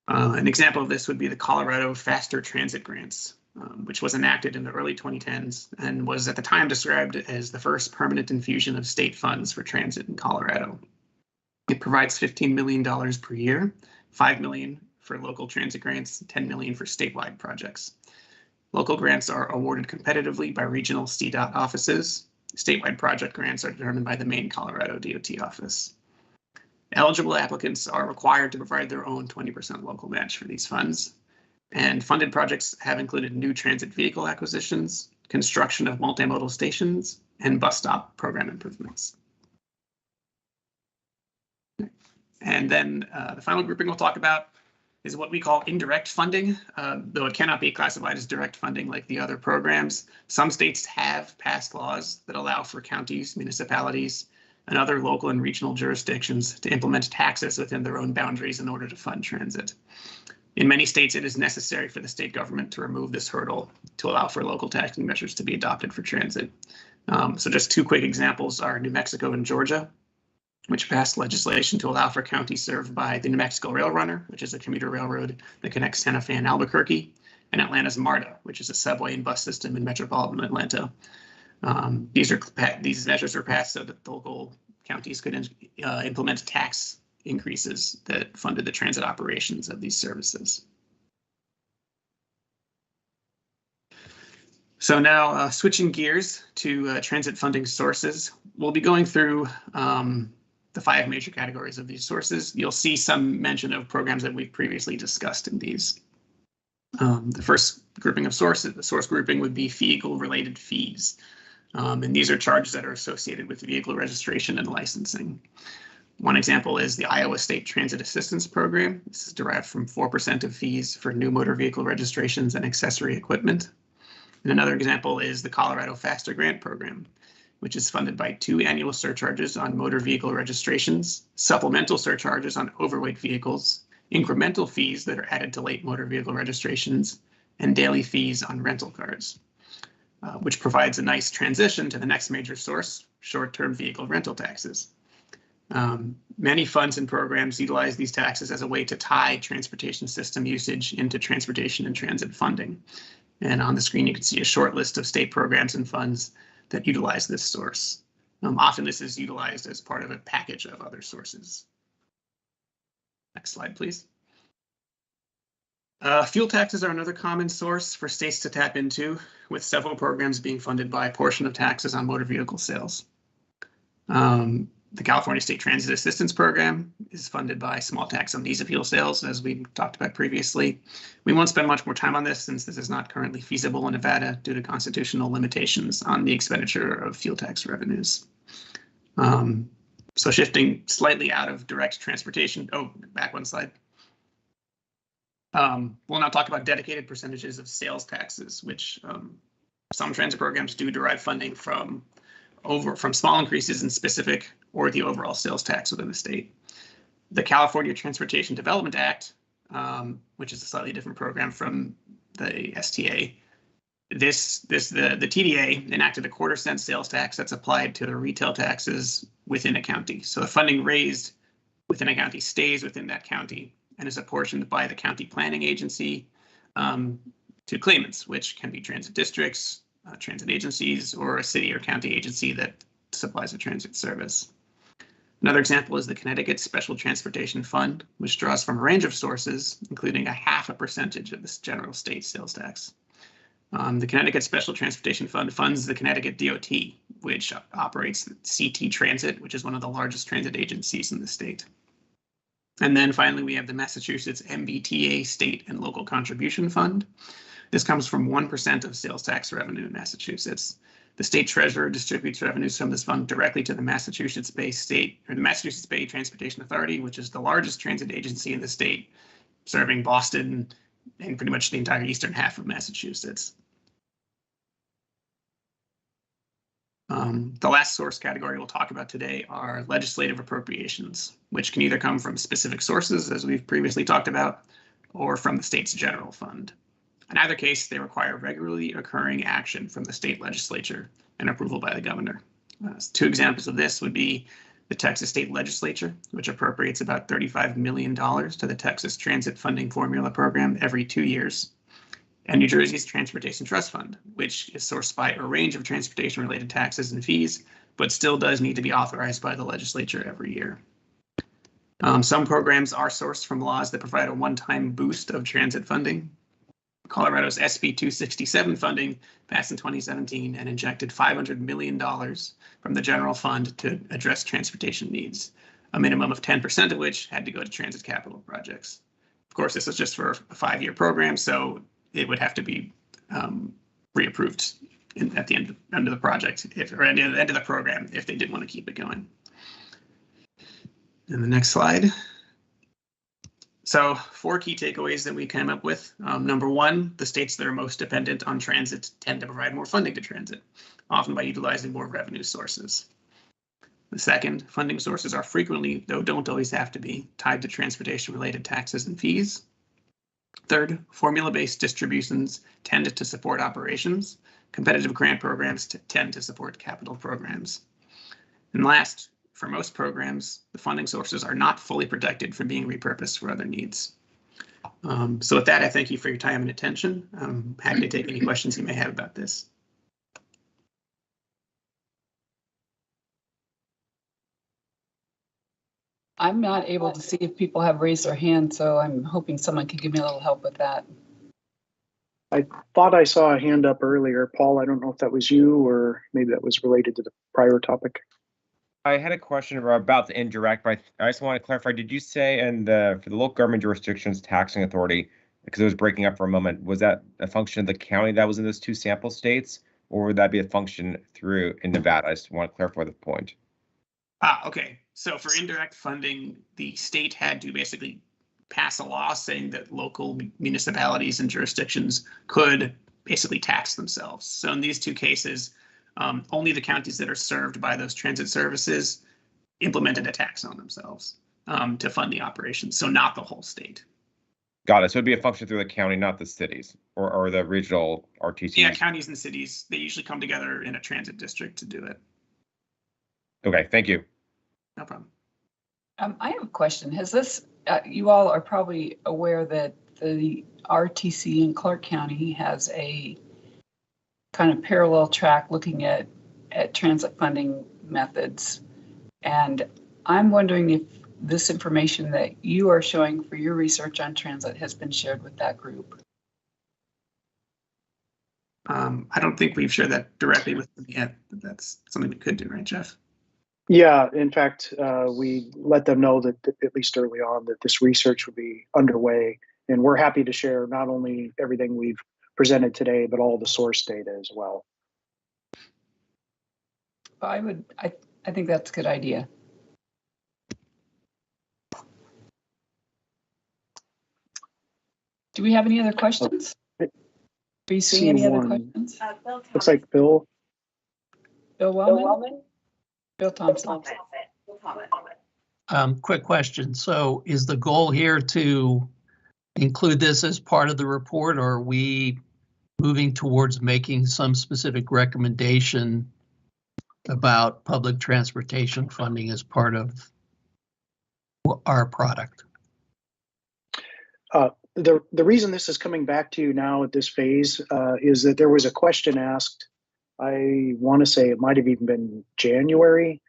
An example of this would be the Colorado Faster Transit Grants, which was enacted in the early 2010s and was at the time described as the first permanent infusion of state funds for transit in Colorado. It provides $15 million per year, $5 million for local transit grants, $10 million for statewide projects. Local grants are awarded competitively by regional CDOT offices. Statewide project grants are determined by the Maine Colorado DOT office. Eligible applicants are required to provide their own 20% local match for these funds. And funded projects have included new transit vehicle acquisitions, construction of multimodal stations, and bus stop program improvements. And then the final grouping we'll talk about is what we call indirect funding, though it cannot be classified as direct funding like the other programs. Some states have passed laws that allow for counties, municipalities, and other local and regional jurisdictions to implement taxes within their own boundaries in order to fund transit. In many states, it is necessary for the state government to remove this hurdle to allow for local taxing measures to be adopted for transit. So just two quick examples are New Mexico and Georgia, which passed legislation to allow for counties served by the New Mexico Rail Runner, which is a commuter railroad that connects Santa Fe and Albuquerque, and Atlanta's MARTA, which is a subway and bus system in metropolitan Atlanta. These measures were passed so that the local counties could implement tax increases that funded the transit operations of these services. So now switching gears to transit funding sources, we'll be going through the 5 major categories of these sources. You'll see some mention of programs that we've previously discussed in these. The first grouping of sources, the source grouping would be vehicle-related fees. And these are charges that are associated with vehicle registration and licensing. One example is the Iowa State Transit Assistance Program. This is derived from 4% of fees for new motor vehicle registrations and accessory equipment. And another example is the Colorado Faster Grant Program, which is funded by 2 annual surcharges on motor vehicle registrations, supplemental surcharges on overweight vehicles, incremental fees that are added to late motor vehicle registrations, and daily fees on rental cars, which provides a nice transition to the next major source, short-term vehicle rental taxes. Many funds and programs utilize these taxes as a way to tie transportation system usage into transportation and transit funding. And on the screen, you can see a short list of state programs and funds that utilize this source. Often this is utilized as part of a package of other sources. Next slide, please. Fuel taxes are another common source for states to tap into, with several programs being funded by a portion of taxes on motor vehicle sales. The California State Transit Assistance Program is funded by small tax on diesel fuel sales, as we talked about previously. We won't spend much more time on this since this is not currently feasible in Nevada due to constitutional limitations on the expenditure of fuel tax revenues. So shifting slightly out of direct transportation. Oh, back one slide. We'll now talk about dedicated percentages of sales taxes, which some transit programs do derive funding from small increases in specific or the overall sales tax within the state. The California Transportation Development Act, which is a slightly different program from the STA, the TDA enacted a 1/4 cent sales tax that's applied to the retail taxes within a county. So the funding raised within a county stays within that county and is apportioned by the county planning agency to claimants, which can be transit districts, transit agencies, or a city or county agency that supplies a transit service. Another example is the Connecticut Special Transportation Fund, which draws from a range of sources, including 0.5% of this general state sales tax. The Connecticut Special Transportation Fund funds the Connecticut DOT, which operates CT Transit, which is one of the largest transit agencies in the state. And then finally, we have the Massachusetts Mbta State and Local Contribution Fund. This comes from 1% of sales tax revenue in Massachusetts. The state treasurer distributes revenues from this fund directly to the Massachusetts Bay Transportation Authority, which is the largest transit agency in the state, serving Boston and pretty much the entire eastern half of Massachusetts. The last source category we'll talk about today are legislative appropriations, which can either come from specific sources, as we've previously talked about, or from the state's general fund. In either case, they require regularly occurring action from the state legislature and approval by the governor. 2 examples of this would be the Texas State Legislature, which appropriates about $35 million to the Texas Transit Funding Formula Program every 2 years, and New Jersey's Transportation Trust Fund, which is sourced by a range of transportation-related taxes and fees, but still does need to be authorized by the legislature every year. Some programs are sourced from laws that provide a one-time boost of transit funding. Colorado's SB 267 funding passed in 2017 and injected $500 million from the general fund to address transportation needs, a minimum of 10% of which had to go to transit capital projects. Of course, this is just for a 5-year program, so it would have to be reapproved at the end of the project, or at the end of the program, if they did want to keep it going. And the next slide. So 4 key takeaways that we came up with. Number 1, the states that are most dependent on transit tend to provide more funding to transit, often by utilizing more revenue sources. The second, funding sources are frequently, though don't always have to be, tied to transportation-related taxes and fees. Third, formula-based distributions tend to support operations. Competitive grant programs tend to support capital programs. And last, for most programs, the funding sources are not fully protected from being repurposed for other needs. So with that, I thank you for your time and attention. I'm happy to take any questions you may have about this. I'm not able to see if people have raised their hand, so I'm hoping someone can give me a little help with that. I thought I saw a hand up earlier. Paul, I don't know if that was you or maybe that was related to the prior topic. I had a question about the indirect, but I just want to clarify. Did you say for the local government jurisdictions taxing authority, because it was breaking up for a moment, was that a function of the county that was in those 2 sample states, or would that be a function in Nevada? I just want to clarify the point. Okay. So for indirect funding, the state had to basically pass a law saying that local municipalities and jurisdictions could basically tax themselves. So in these 2 cases, only the counties that are served by those transit services implemented a tax on themselves to fund the operations, so not the whole state. Got it. So it'd be a function through the county, not the cities or the regional RTCs. Yeah, counties and cities, they usually come together in a transit district to do it. Okay, thank you. No problem. I have a question. Has this, you all are probably aware that the RTC in Clark County has a kind of parallel track looking at transit funding methods. And I'm wondering if this information that you are showing for your research on transit has been shared with that group. I don't think we've shared that directly with them yet, but that's something we could do, right, Jeff? Yeah, in fact, we let them know that at least early on that this research would be underway, and we're happy to share not only everything we've presented today, but all the source data as well. I think that's a good idea. Do we have any other questions? Are you seeing any other questions? Looks like Bill. Bill Wellman? Bill Thompson. Quick question. So is the goal here to include this as part of the report, or are we moving towards making some specific recommendation about public transportation funding as part of our product? The reason this is coming back to you now at this phase is that there was a question asked, I want to say it might have even been January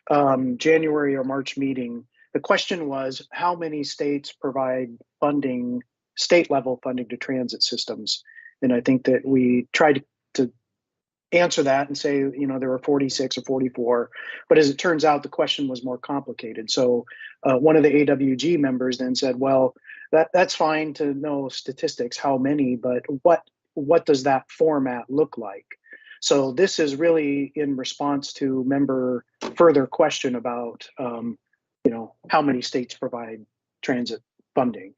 or March meeting. The question was, how many states provide funding, state level funding to transit systems? And I think that we tried to answer that and say, you know, there were 46 or 44, but as it turns out, the question was more complicated. So one of the AWG members then said, well, that's fine to know statistics, how many, but what does that format look like? So this is really in response to member further question about, you know, how many states provide transit funding.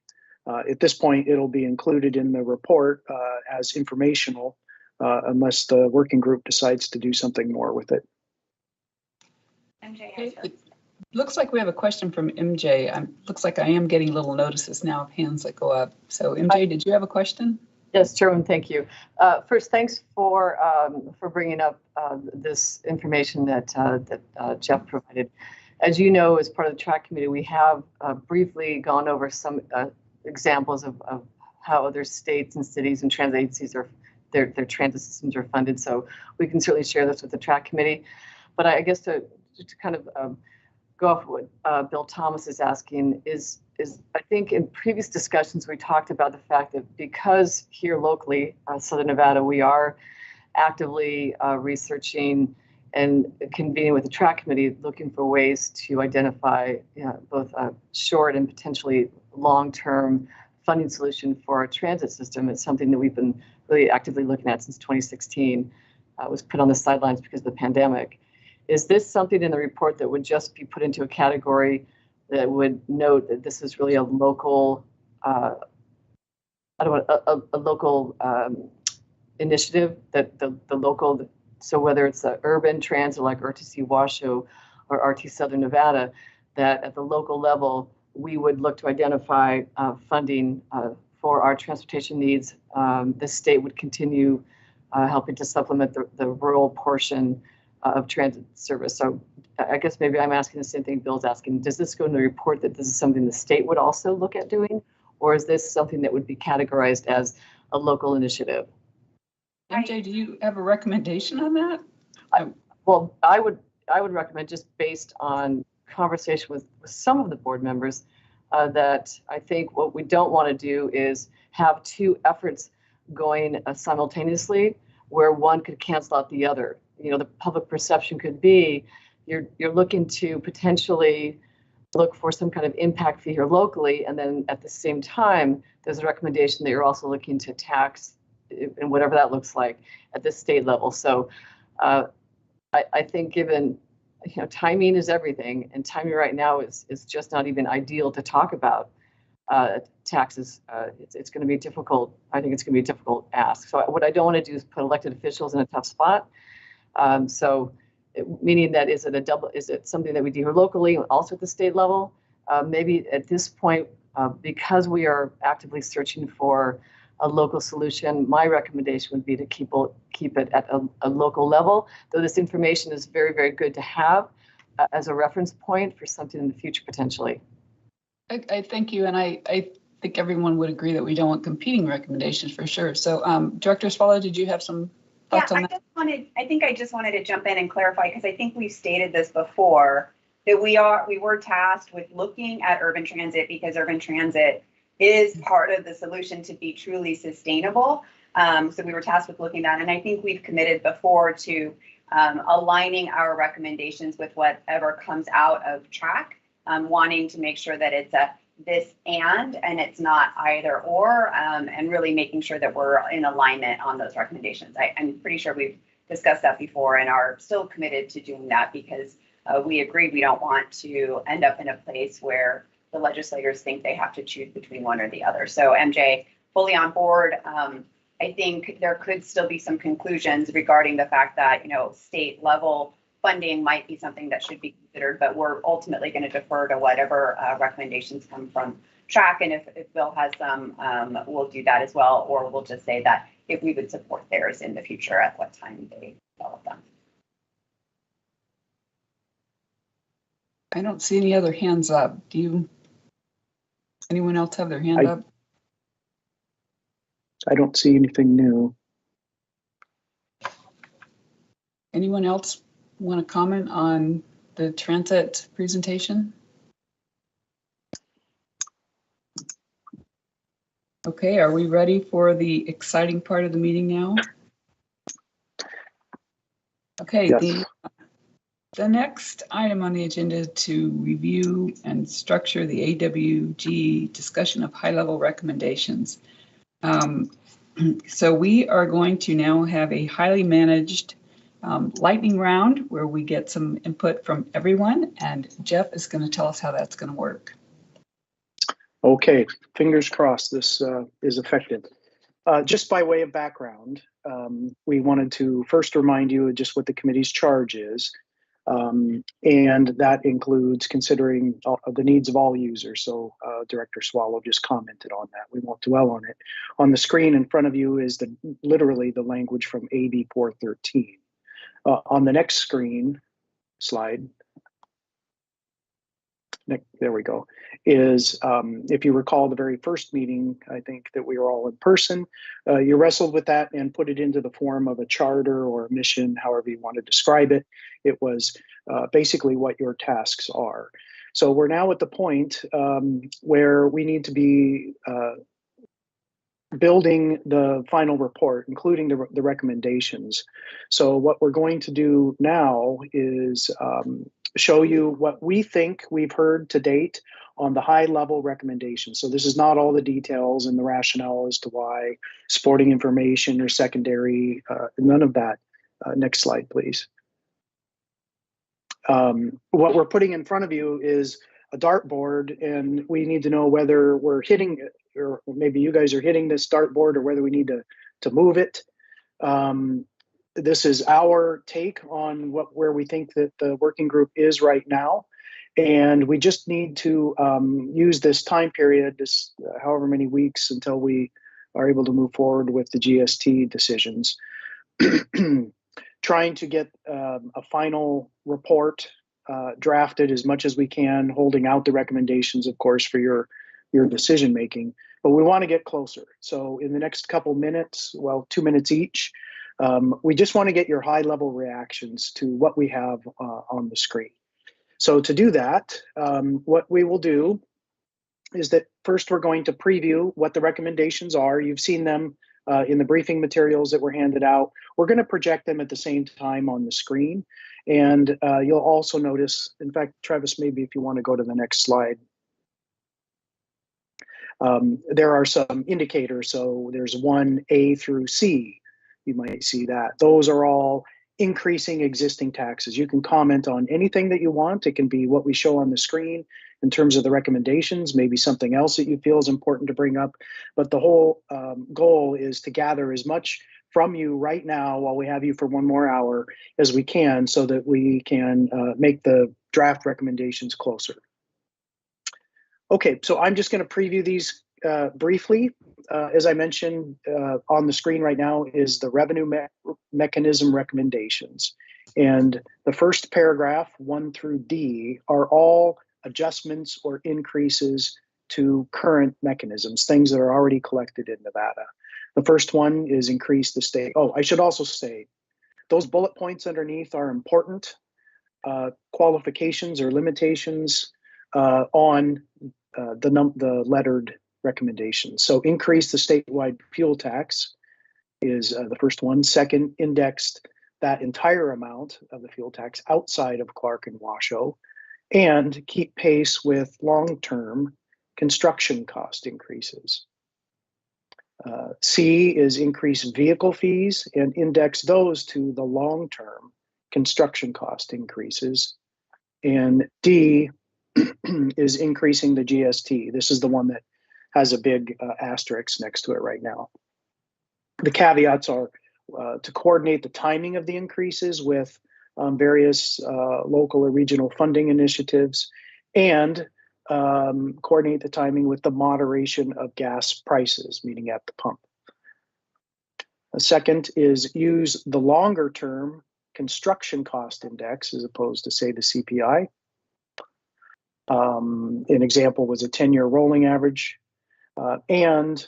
At this point, it'll be included in the report as informational, unless the working group decides to do something more with it. Okay. It looks like we have a question from MJ. Looks like I am getting little notices now of hands that go up. So MJ, did you have a question? Yes, Chairman, thank you. First, thanks for bringing up this information that Jeff provided. As you know, as part of the track committee, we have briefly gone over some examples of how other states and cities and transit agencies are, their transit systems are funded. So we can certainly share this with the track committee. But I guess to kind of go off what Bill Thomas is asking is I think in previous discussions we talked about the fact that because here locally, Southern Nevada, we are actively researching and convening with the track committee, looking for ways to identify both short and potentially long-term funding solution for our transit system. It's something that we've been really actively looking at since 2016. Was put on the sidelines because of the pandemic. Is this something in the report that would just be put into a category that would note that this is really a local, a local initiative, that the local, so whether it's an urban transit like RTC Washoe or RT Southern Nevada, that at the local level, we would look to identify funding for our transportation needs. The state would continue helping to supplement the rural portion of transit service. So I guess maybe I'm asking the same thing Bill's asking. Does this go in the report that this is something the state would also look at doing? Or is this something that would be categorized as a local initiative? MJ, do you have a recommendation on that? Well, I would recommend, just based on conversation with some of the board members, that I think what we don't want to do is have two efforts going simultaneously where one could cancel out the other. You know, the public perception could be you're looking to potentially look for some kind of impact fee here locally, and then at the same time, there's a recommendation that you're also looking to tax, and whatever that looks like, at the state level. So I think given, timing is everything, and timing right now is just not even ideal to talk about taxes. It's going to be difficult. I think it's going to be a difficult ask. So what I don't want to do is put elected officials in a tough spot. Meaning that is it something that we do here locally, also at the state level? Maybe at this point, because we are actively searching for a local solution, my recommendation would be to keep it at a local level, though this information is very, very good to have as a reference point for something in the future potentially. I thank you, and I think everyone would agree that we don't want competing recommendations for sure. So Director Swallow, did you have some thoughts on that? I just wanted to jump in and clarify, because I think we've stated this before, that we were tasked with looking at urban transit because urban transit is part of the solution to be truly sustainable. So we were tasked with looking at that, and I think we've committed before to aligning our recommendations with whatever comes out of track, wanting to make sure that it's a this and it's not either or, and really making sure that we're in alignment on those recommendations. I'm pretty sure we've discussed that before and are still committed to doing that, because we agree we don't want to end up in a place where the legislators think they have to choose between one or the other. So MJ, fully on board. I think there could still be some conclusions regarding the fact that, state level funding might be something that should be considered, but we're ultimately going to defer to whatever recommendations come from track. And if Bill has some, we'll do that as well, or we'll just say that if we would support theirs in the future, at what time they develop them. I don't see any other hands up. Anyone else have their hand up? I don't see anything new. Anyone else want to comment on the transit presentation? Okay, are we ready for the exciting part of the meeting now? Okay, yes. The next item on the agenda is to review and structure the AWG discussion of high-level recommendations. So we are going to now have a highly managed lightning round where we get some input from everyone, and Jeff is going to tell us how that's going to work. Okay, fingers crossed this is effective. Just by way of background, we wanted to first remind you of just what the committee's charge is, and that includes considering the needs of all users. So Director Swallow just commented on that. We won't dwell on it. On the screen in front of you is literally the language from AB 413. On the next slide, there we go, is if you recall the very first meeting, I think that we were all in person, you wrestled with that and put it into the form of a charter or a mission, however you want to describe it. It was basically what your tasks are. So we're now at the point where we need to be building the final report, including the recommendations. So what we're going to do now is show you what we think we've heard to date on the high level recommendations. So this is not all the details and the rationale as to why, supporting information or secondary, none of that. Next slide, please. What we're putting in front of you is a dartboard, and we need to know whether we're hitting it, or maybe you guys are hitting this dartboard, or whether we need to move it. This is our take on where we think that the working group is right now, and we just need to use this time period, this however many weeks, until we are able to move forward with the GST decisions. Trying to get a final report drafted as much as we can, holding out the recommendations, of course, for your decision making. But we want to get closer. So in the next couple minutes, well, 2 minutes each, we just want to get your high level reactions to what we have on the screen. So to do that, what we will do is that first we're going to preview what the recommendations are. You've seen them in the briefing materials that were handed out. We're going to project them at the same time on the screen. And you'll also notice, in fact, Travis, maybe if you want to go to the next slide. There are some indicators. So there's 1A through C. You might see that. Those are all increasing existing taxes. You can comment on anything that you want. It can be what we show on the screen in terms of the recommendations, maybe something else that you feel is important to bring up. But the whole goal is to gather as much from you right now, while we have you for 1 more hour, as we can, so that we can make the draft recommendations closer. Okay, so I'm just going to preview these briefly. As I mentioned, on the screen right now is the revenue mechanism recommendations. And the first paragraph, 1 through D, are all adjustments or increases to current mechanisms, things that are already collected in Nevada. The first one is increase the state. Oh, I should also say, those bullet points underneath are important qualifications or limitations on the lettered recommendations. So increase the statewide fuel tax is the first one. Second, indexed that entire amount of the fuel tax outside of Clark and Washoe, and keep pace with long-term construction cost increases. C is increase vehicle fees and index those to the long-term construction cost increases. And D is increasing the GST. This is the one that has a big asterisk next to it right now. The caveats are to coordinate the timing of the increases with various local or regional funding initiatives, and coordinate the timing with the moderation of gas prices, meaning at the pump. A second is use the longer term construction cost index as opposed to, say, the CPI. An example was a 10-year rolling average, and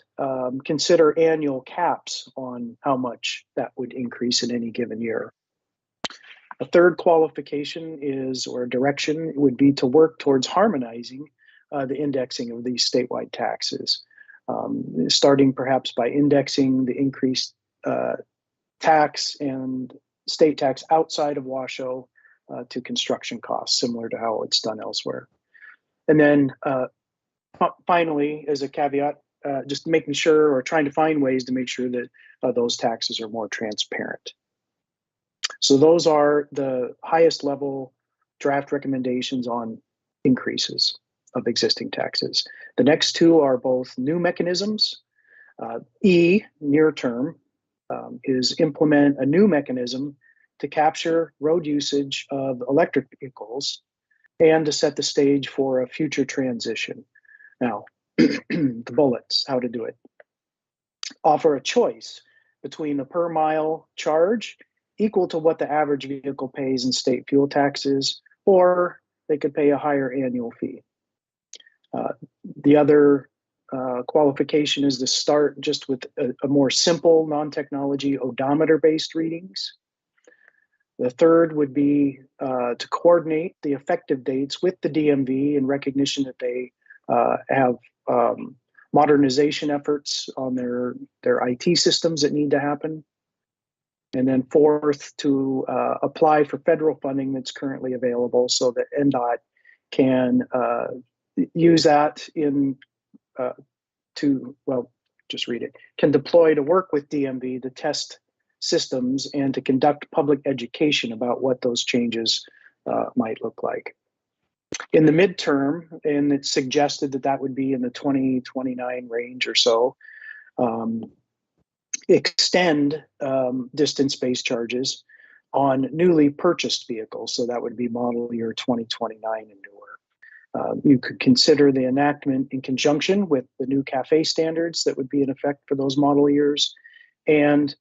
consider annual caps on how much that would increase in any given year. A third qualification is, or direction, would be to work towards harmonizing the indexing of these statewide taxes, starting perhaps by indexing the increased tax and state tax outside of Washoe to construction costs, similar to how it's done elsewhere. And then finally, as a caveat, just making sure, or trying to find ways to make sure that those taxes are more transparent. So those are the highest level draft recommendations on increases of existing taxes. The next two are both new mechanisms. E, near term, is implement a new mechanism to capture road usage of electric vehicles and to set the stage for a future transition. Now, the bullets, how to do it. Offer a choice between the per mile charge equal to what the average vehicle pays in state fuel taxes, or they could pay a higher annual fee. The other qualification is to start just with a more simple non-technology odometer-based readings. The third would be to coordinate the effective dates with the DMV in recognition that they have modernization efforts on their IT systems that need to happen. And then fourth, to apply for federal funding that's currently available so that NDOT can use that in can deploy to work with DMV to test systems and to conduct public education about what those changes might look like. In the midterm, and it's suggested that that would be in the 2029 range or so, extend distance-based charges on newly purchased vehicles. So that would be model year 2029 and newer. You could consider the enactment in conjunction with the new CAFE standards that would be in effect for those model years, and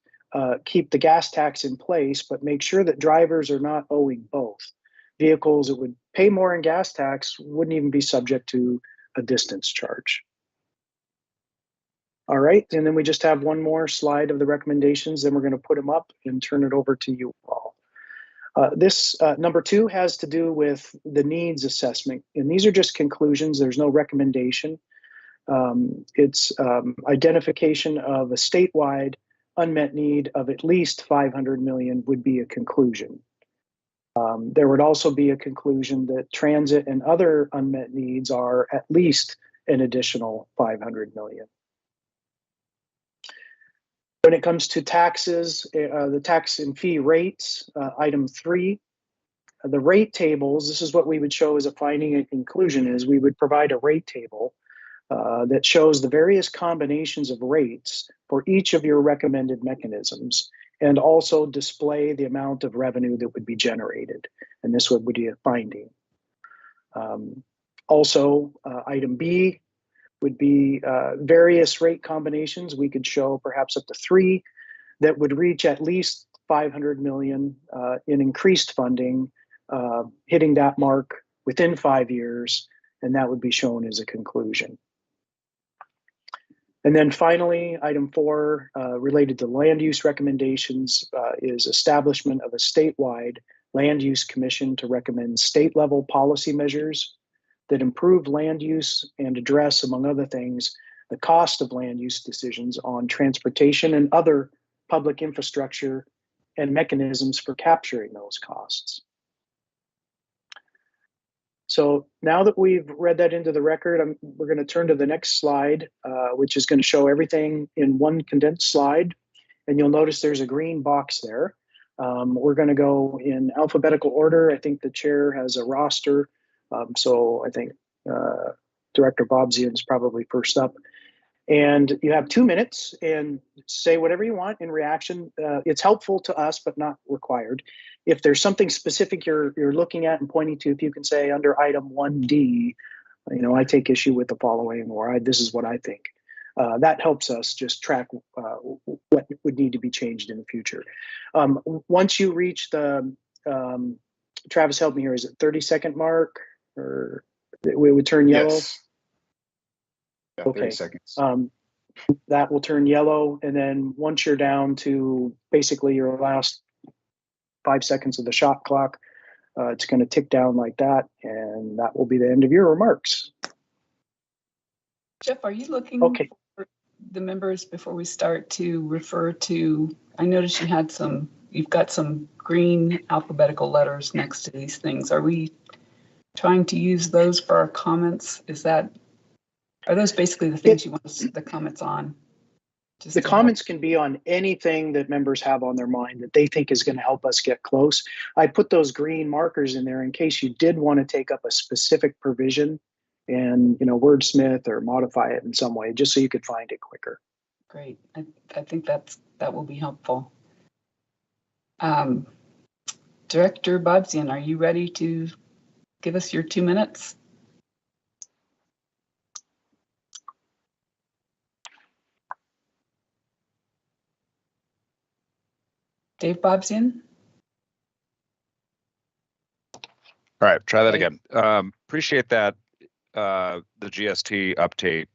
keep the gas tax in place, but make sure that drivers are not owing both. Vehicles that would pay more in gas tax wouldn't even be subject to a distance charge. All right, and then we just have one more slide of the recommendations, then we're going to put them up and turn it over to you all. This number 2 has to do with the needs assessment, and these are just conclusions. There's no recommendation. It's identification of a statewide unmet need of at least 500 million would be a conclusion. There would also be a conclusion that transit and other unmet needs are at least an additional 500 million. When it comes to taxes, the tax and fee rates, item 3, the rate tables, this is what we would show as a finding and conclusion, is we would provide a rate table that shows the various combinations of rates for each of your recommended mechanisms, and also display the amount of revenue that would be generated. And this would be a finding. Also, item B would be various rate combinations. We could show perhaps up to 3 that would reach at least 500 million in increased funding, hitting that mark within 5 years, and that would be shown as a conclusion. And then finally, item 4, related to land use recommendations, is establishment of a statewide land use commission to recommend state-level policy measures that improve land use and address, among other things, the cost of land use decisions on transportation and other public infrastructure and mechanisms for capturing those costs. So now that we've read that into the record, we're going to turn to the next slide, which is going to show everything in one condensed slide. And you'll notice there's a green box there. We're going to go in alphabetical order. I think the chair has a roster. So I think Director Bobzian is probably first up. And you have 2 minutes and say whatever you want in reaction. It's helpful to us, but not required. If there's something specific you're looking at and pointing to, if you can say under item 1D, I take issue with the following, or this is what I think. That helps us just track what would need to be changed in the future. Once you reach the, Travis, help me here, is it 30-second mark? Or it would turn yellow? Yes. Yeah, 30 seconds. That will turn yellow, and then once you're down to basically your last 5 seconds of the shot clock, it's going to tick down like that, and that will be the end of your remarks. Jeff, are you looking for the members before we start to refer to, I noticed you've got some green alphabetical letters next to these things. Are we trying to use those for our comments? Are those basically the things you want the comments on? The comments can be on anything that members have on their mind that they think is going to help us get close. I put those green markers in there in case you did want to take up a specific provision and wordsmith or modify it in some way, just so you could find it quicker. Great. I think that will be helpful. Director Bobzian, are you ready to give us your 2 minutes? Dave Bobzian? All right, try that again. Appreciate that. the GST update,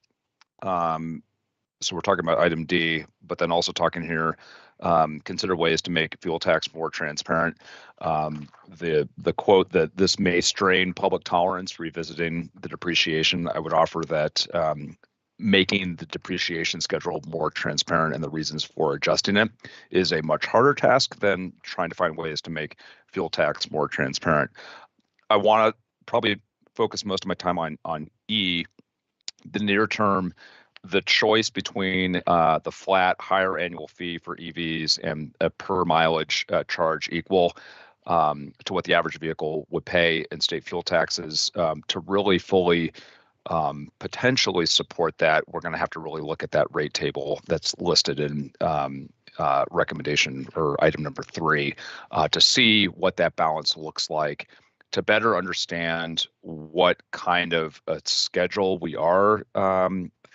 so we're talking about item D, but then also talking here, consider ways to make fuel tax more transparent. The quote that this may strain public tolerance revisiting the depreciation, I would offer that making the depreciation schedule more transparent and the reasons for adjusting it is a much harder task than trying to find ways to make fuel tax more transparent. I want to probably focus most of my time on E, the near term, the choice between the flat higher annual fee for EVs and a per mileage charge equal to what the average vehicle would pay in state fuel taxes. To really fully potentially support that, we're going to have to really look at that rate table that's listed in recommendation or item number 3 to see what that balance looks like, to better understand what kind of a schedule we are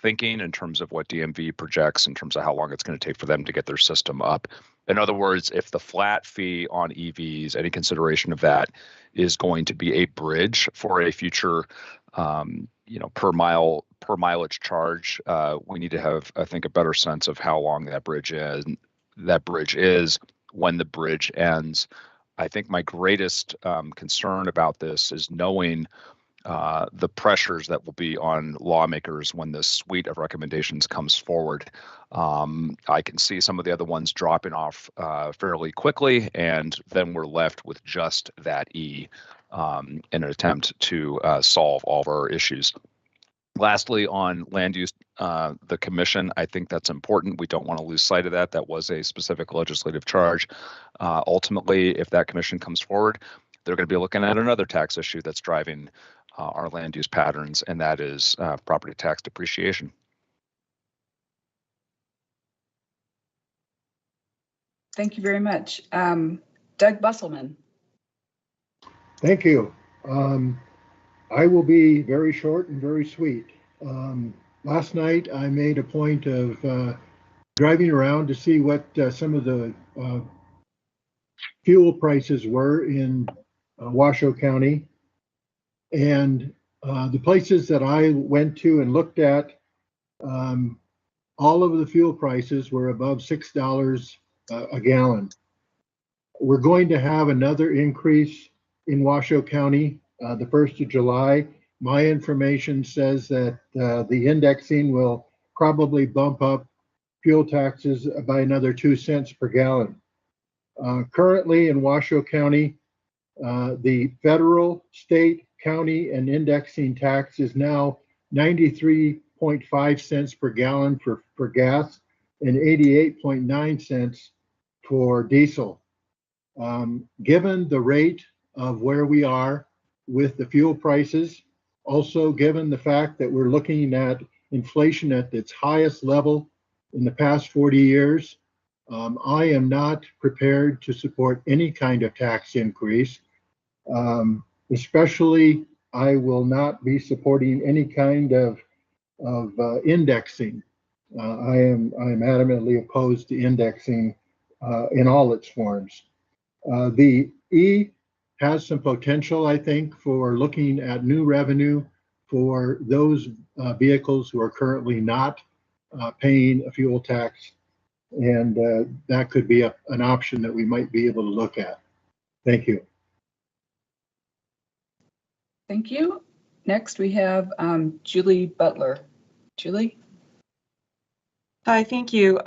thinking in terms of what DMV projects in terms of how long it's going to take for them to get their system up. In other words, if the flat fee on EVs, any consideration of that is going to be a bridge for a future per mileage charge, we need to have, I think, a better sense of how long that bridge is when the bridge ends. I think my greatest concern about this is knowing the pressures that will be on lawmakers when this suite of recommendations comes forward. I can see some of the other ones dropping off fairly quickly, and then we're left with just that E in an attempt to solve all of our issues. Lastly, on land use, the commission, I think that's important. We don't want to lose sight of that. That was a specific legislative charge. Ultimately, if that commission comes forward, they're going to be looking at another tax issue that's driving our land use patterns, and that is property tax depreciation. Thank you very much. Doug Busselman. Thank you. I will be very short and very sweet. Last night, I made a point of driving around to see what some of the fuel prices were in Washoe County. And the places that I went to and looked at, all of the fuel prices were above $6 a gallon. We're going to have another increase in Washoe County the 1st of July. My information says that the indexing will probably bump up fuel taxes by another 2 cents per gallon. Currently in Washoe County, the federal, state, county, and indexing tax is now 93.5 cents per gallon for gas and 88.9 cents for diesel. Given the rate of where we are with the fuel prices, also given the fact that we're looking at inflation at its highest level in the past 40 years, I am not prepared to support any kind of tax increase. Especially, I will not be supporting any kind of indexing. I am adamantly opposed to indexing in all its forms. The E has some potential, I think, for looking at new revenue for those vehicles who are currently not paying a fuel tax. And that could be an option that we might be able to look at. Thank you. Thank you. Next, we have Julie Butler. Julie? Hi, thank you.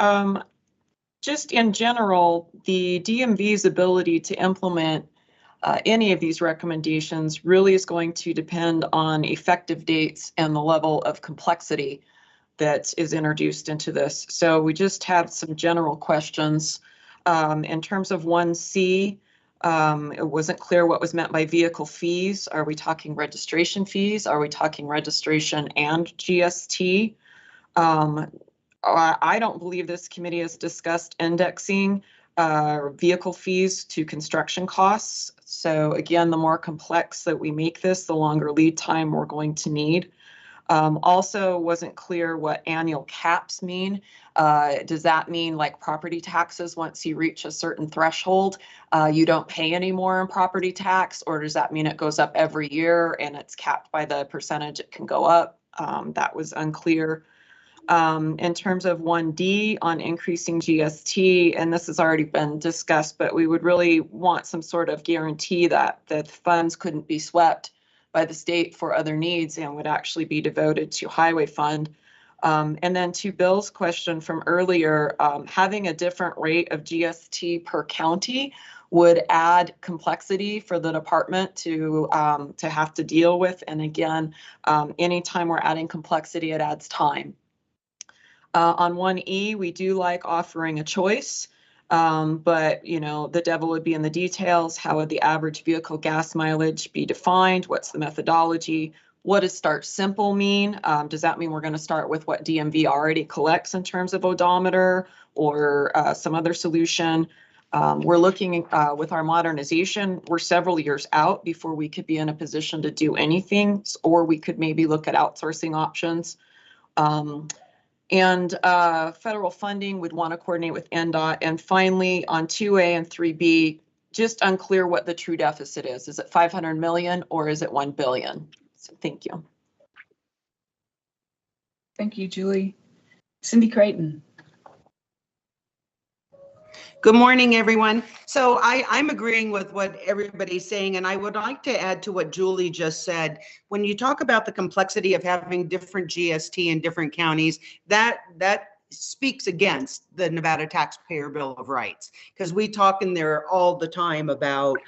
Just in general, the DMV's ability to implement any of these recommendations really is going to depend on effective dates and the level of complexity that is introduced into this. So we just have some general questions. In terms of 1C, it wasn't clear what was meant by vehicle fees. Are we talking registration fees? Are we talking registration and GST? I don't believe this committee has discussed indexing vehicle fees to construction costs. So again, the more complex that we make this, the longer lead time we're going to need. Also wasn't clear what annual caps mean. Does that mean like property taxes, once you reach a certain threshold, you don't pay any more in property tax? Or does that mean it goes up every year and it's capped by the percentage it can go up? That was unclear. In terms of 1D on increasing GST, and this has already been discussed, but we would really want some sort of guarantee that the funds couldn't be swept by the state for other needs and would actually be devoted to highway fund. And then to Bill's question from earlier, having a different rate of GST per county would add complexity for the department to have to deal with. And again, anytime we're adding complexity, it adds time. On 1E, we do like offering a choice, but the devil would be in the details. How would the average vehicle gas mileage be defined? What's the methodology? What does start simple mean? Does that mean we're going to start with what DMV already collects in terms of odometer or some other solution? We're looking with our modernization, we're several years out before we could be in a position to do anything, or we could maybe look at outsourcing options. And federal funding would want to coordinate with NDOT. And finally, on 2A and 3B, just unclear what the true deficit is. Is it 500 million or is it 1 billion? So thank you. Thank you, Julie. Cindy Creighton. Good morning, everyone. So I'm agreeing with what everybody's saying, and I would like to add to what Julie just said. When you talk about the complexity of having different GST in different counties, that speaks against the Nevada Taxpayer Bill of Rights, because we talk in there all the time about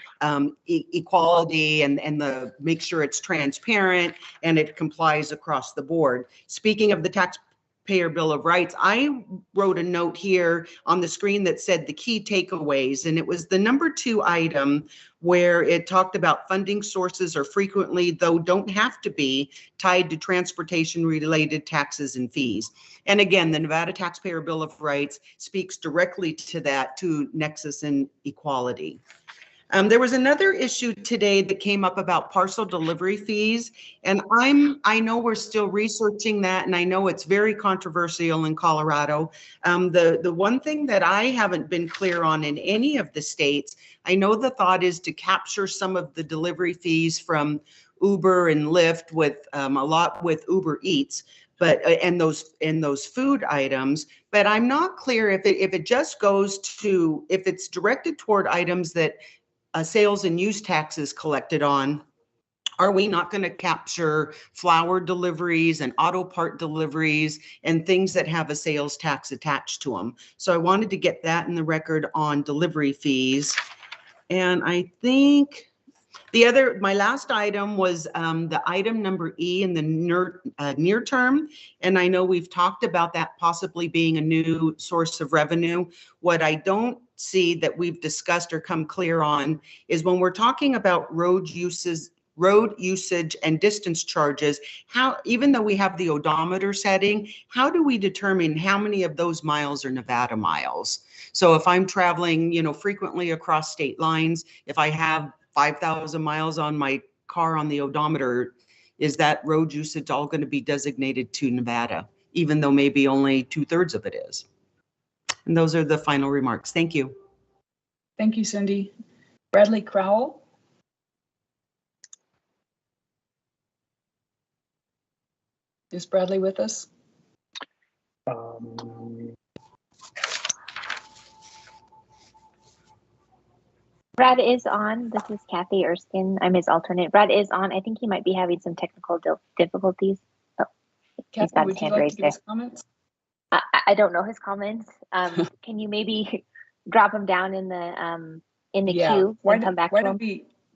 equality and the make sure it's transparent and it complies across the board. Speaking of the Taxpayer Bill of Rights, I wrote a note here on the screen that said the key takeaways, and it was the number 2 item where it talked about funding sources are frequently, though don't have to be, tied to transportation related taxes and fees. And again, the Nevada Taxpayer Bill of Rights speaks directly to that, to nexus and equality. There was another issue today that came up about parcel delivery fees, and I know we're still researching that, and I know it's very controversial in Colorado. The one thing that I haven't been clear on in any of the states, I know the thought is to capture some of the delivery fees from Uber and Lyft, with a lot with Uber Eats, but and those food items. But I'm not clear if it just goes to, if it's directed toward items that sales and use taxes collected on. Are we not going to capture flour deliveries and auto part deliveries and things that have a sales tax attached to them? So I wanted to get that in the record on delivery fees. And I think my last item was the item number E in the near term. And I know we've talked about that possibly being a new source of revenue. What I don't see that we've discussed or come clear on is when we're talking about road usage and distance charges, how, even though we have the odometer setting, how do we determine how many of those miles are Nevada miles? So if I'm traveling, frequently across state lines, if I have 5,000 miles on my car on the odometer, is that road usage all going to be designated to Nevada, even though maybe only 2/3 of it is? And those are the final remarks. Thank you. Thank you, Cindy. Bradley Crowell. Is Bradley with us? Brad is on. This is Kathy Erskine. I'm his alternate. Brad is on. I think he might be having some technical difficulties. Oh, he's got his hand raised there. Comments? I don't know his comments. Can you maybe drop him down in the queue and come back to him?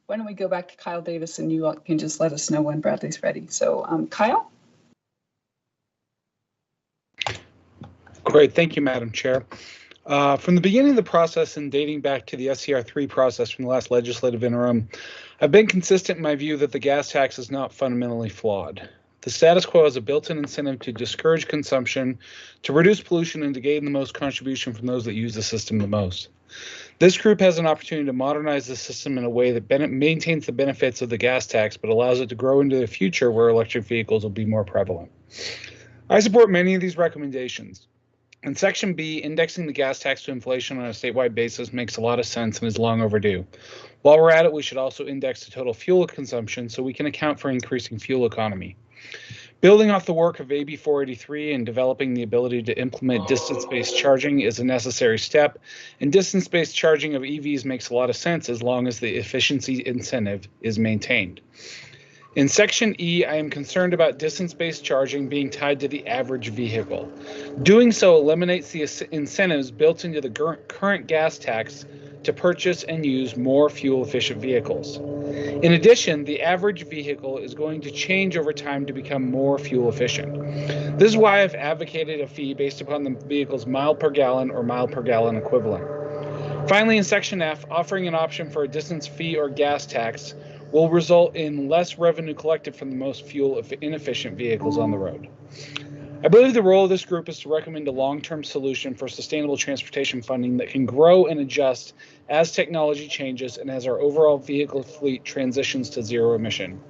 Why don't we go back to Kyle Davis, and you can just let us know when Bradley's ready. So Kyle? Great, thank you, Madam Chair. From the beginning of the process and dating back to the SCR3 process from the last legislative interim, I've been consistent in my view that the gas tax is not fundamentally flawed. The status quo has a built-in incentive to discourage consumption, to reduce pollution, and to gain the most contribution from those that use the system the most. This group has an opportunity to modernize the system in a way that maintains the benefits of the gas tax, but allows it to grow into the future where electric vehicles will be more prevalent. I support many of these recommendations. In Section B, indexing the gas tax to inflation on a statewide basis makes a lot of sense and is long overdue. While we're at it, we should also index the total fuel consumption so we can account for increasing fuel economy. Building off the work of AB 483 and developing the ability to implement distance-based charging is a necessary step, and distance-based charging of EVs makes a lot of sense as long as the efficiency incentive is maintained. In Section E, I am concerned about distance-based charging being tied to the average vehicle. Doing so eliminates the incentives built into the current gas tax to purchase and use more fuel-efficient vehicles. In addition, the average vehicle is going to change over time to become more fuel efficient. This is why I've advocated a fee based upon the vehicle's mile per gallon or mile per gallon equivalent. Finally, in Section F, offering an option for a distance fee or gas tax will result in less revenue collected from the most fuel inefficient vehicles on the road. I believe the role of this group is to recommend a long-term solution for sustainable transportation funding that can grow and adjust as technology changes and as our overall vehicle fleet transitions to zero emission.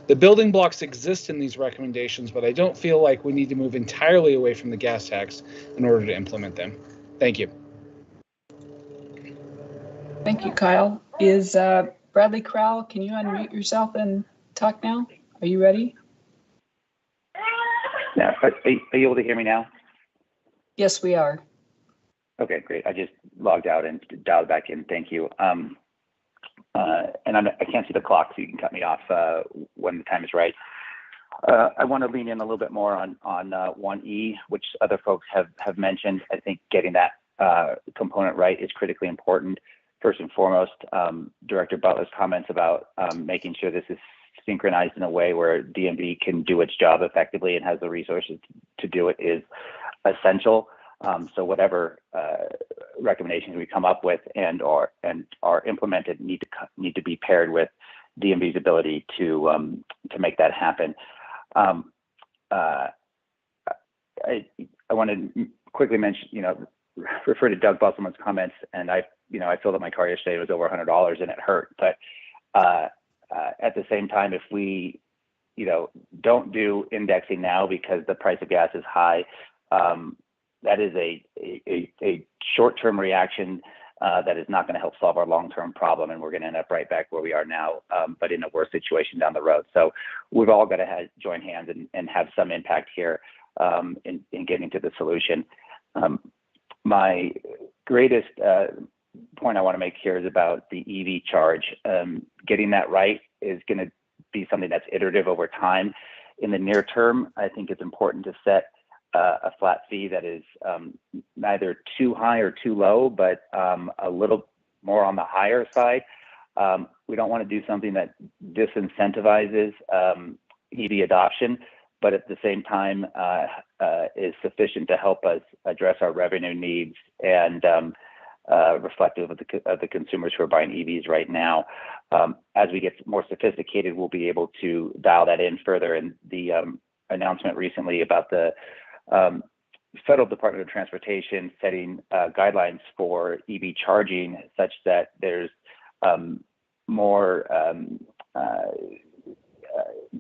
The building blocks exist in these recommendations, but I don't feel like we need to move entirely away from the gas tax in order to implement them. Thank you. Thank you, Kyle. Is Bradley Crowell, can you unmute yourself and talk now? Are you ready? Yeah, are you able to hear me now? Yes, we are. Okay, great. I just logged out and dialed back in. Thank you. And I can't see the clock, so you can cut me off when the time is right. I want to lean in a little bit more on 1E, which other folks have mentioned. I think getting that component right is critically important. First and foremost, Director Butler's comments about making sure this is synchronized in a way where DMV can do its job effectively and has the resources to do it is essential. So whatever recommendations we come up with and are implemented need to be paired with DMV's ability to make that happen. I want to quickly mention, refer to Doug Busselman's comments, and I filled up my car yesterday. It was over $100 and it hurt. But at the same time, if we, don't do indexing now because the price of gas is high, that is a short-term reaction that is not going to help solve our long-term problem, and we're going to end up right back where we are now, but in a worse situation down the road. So we've all got to join hands and have some impact here in getting to the solution. My greatest point I want to make here is about the EV charge. Getting that right is going to be something that's iterative over time. In the near term, I think it's important to set a flat fee that is neither too high or too low, but a little more on the higher side. We don't want to do something that disincentivizes EV adoption, but at the same time is sufficient to help us address our revenue needs and reflective of the consumers who are buying EVs right now. As we get more sophisticated, we'll be able to dial that in further. And the announcement recently about the Federal Department of Transportation setting guidelines for EV charging such that there's more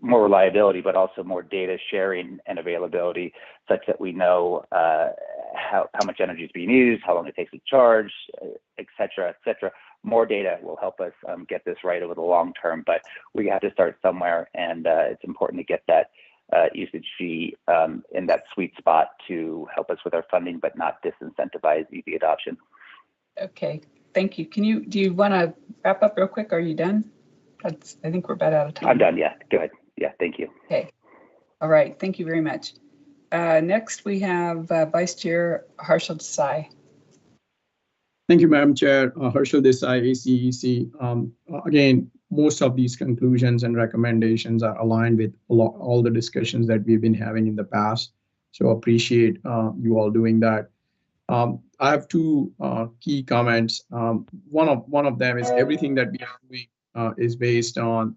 reliability, but also more data sharing and availability, such that we know how much energy is being used, how long it takes to charge, et cetera, et cetera. More data will help us get this right over the long term, but we have to start somewhere, and it's important to get that usage fee in that sweet spot to help us with our funding, but not disincentivize EV adoption. Okay, thank you. Do you want to wrap up real quick? Are you done? I think we're about out of time. I'm done, yeah, go ahead. Yeah, thank you. Okay, all right, thank you very much. Next, we have Vice Chair Harshal Desai. Thank you, Madam Chair. Harshal Desai, ACEC. Again, most of these conclusions and recommendations are aligned with all the discussions that we've been having in the past. So appreciate you all doing that. I have two key comments. One of them is everything that we are doing is based on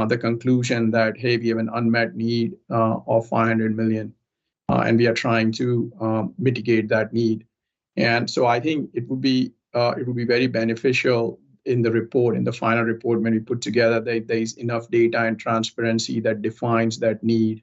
the conclusion that, hey, we have an unmet need of $500 million, and we are trying to mitigate that need. And so I think it would be it would be very beneficial in the report, in the final report, when we put together that there's enough data and transparency that defines that need.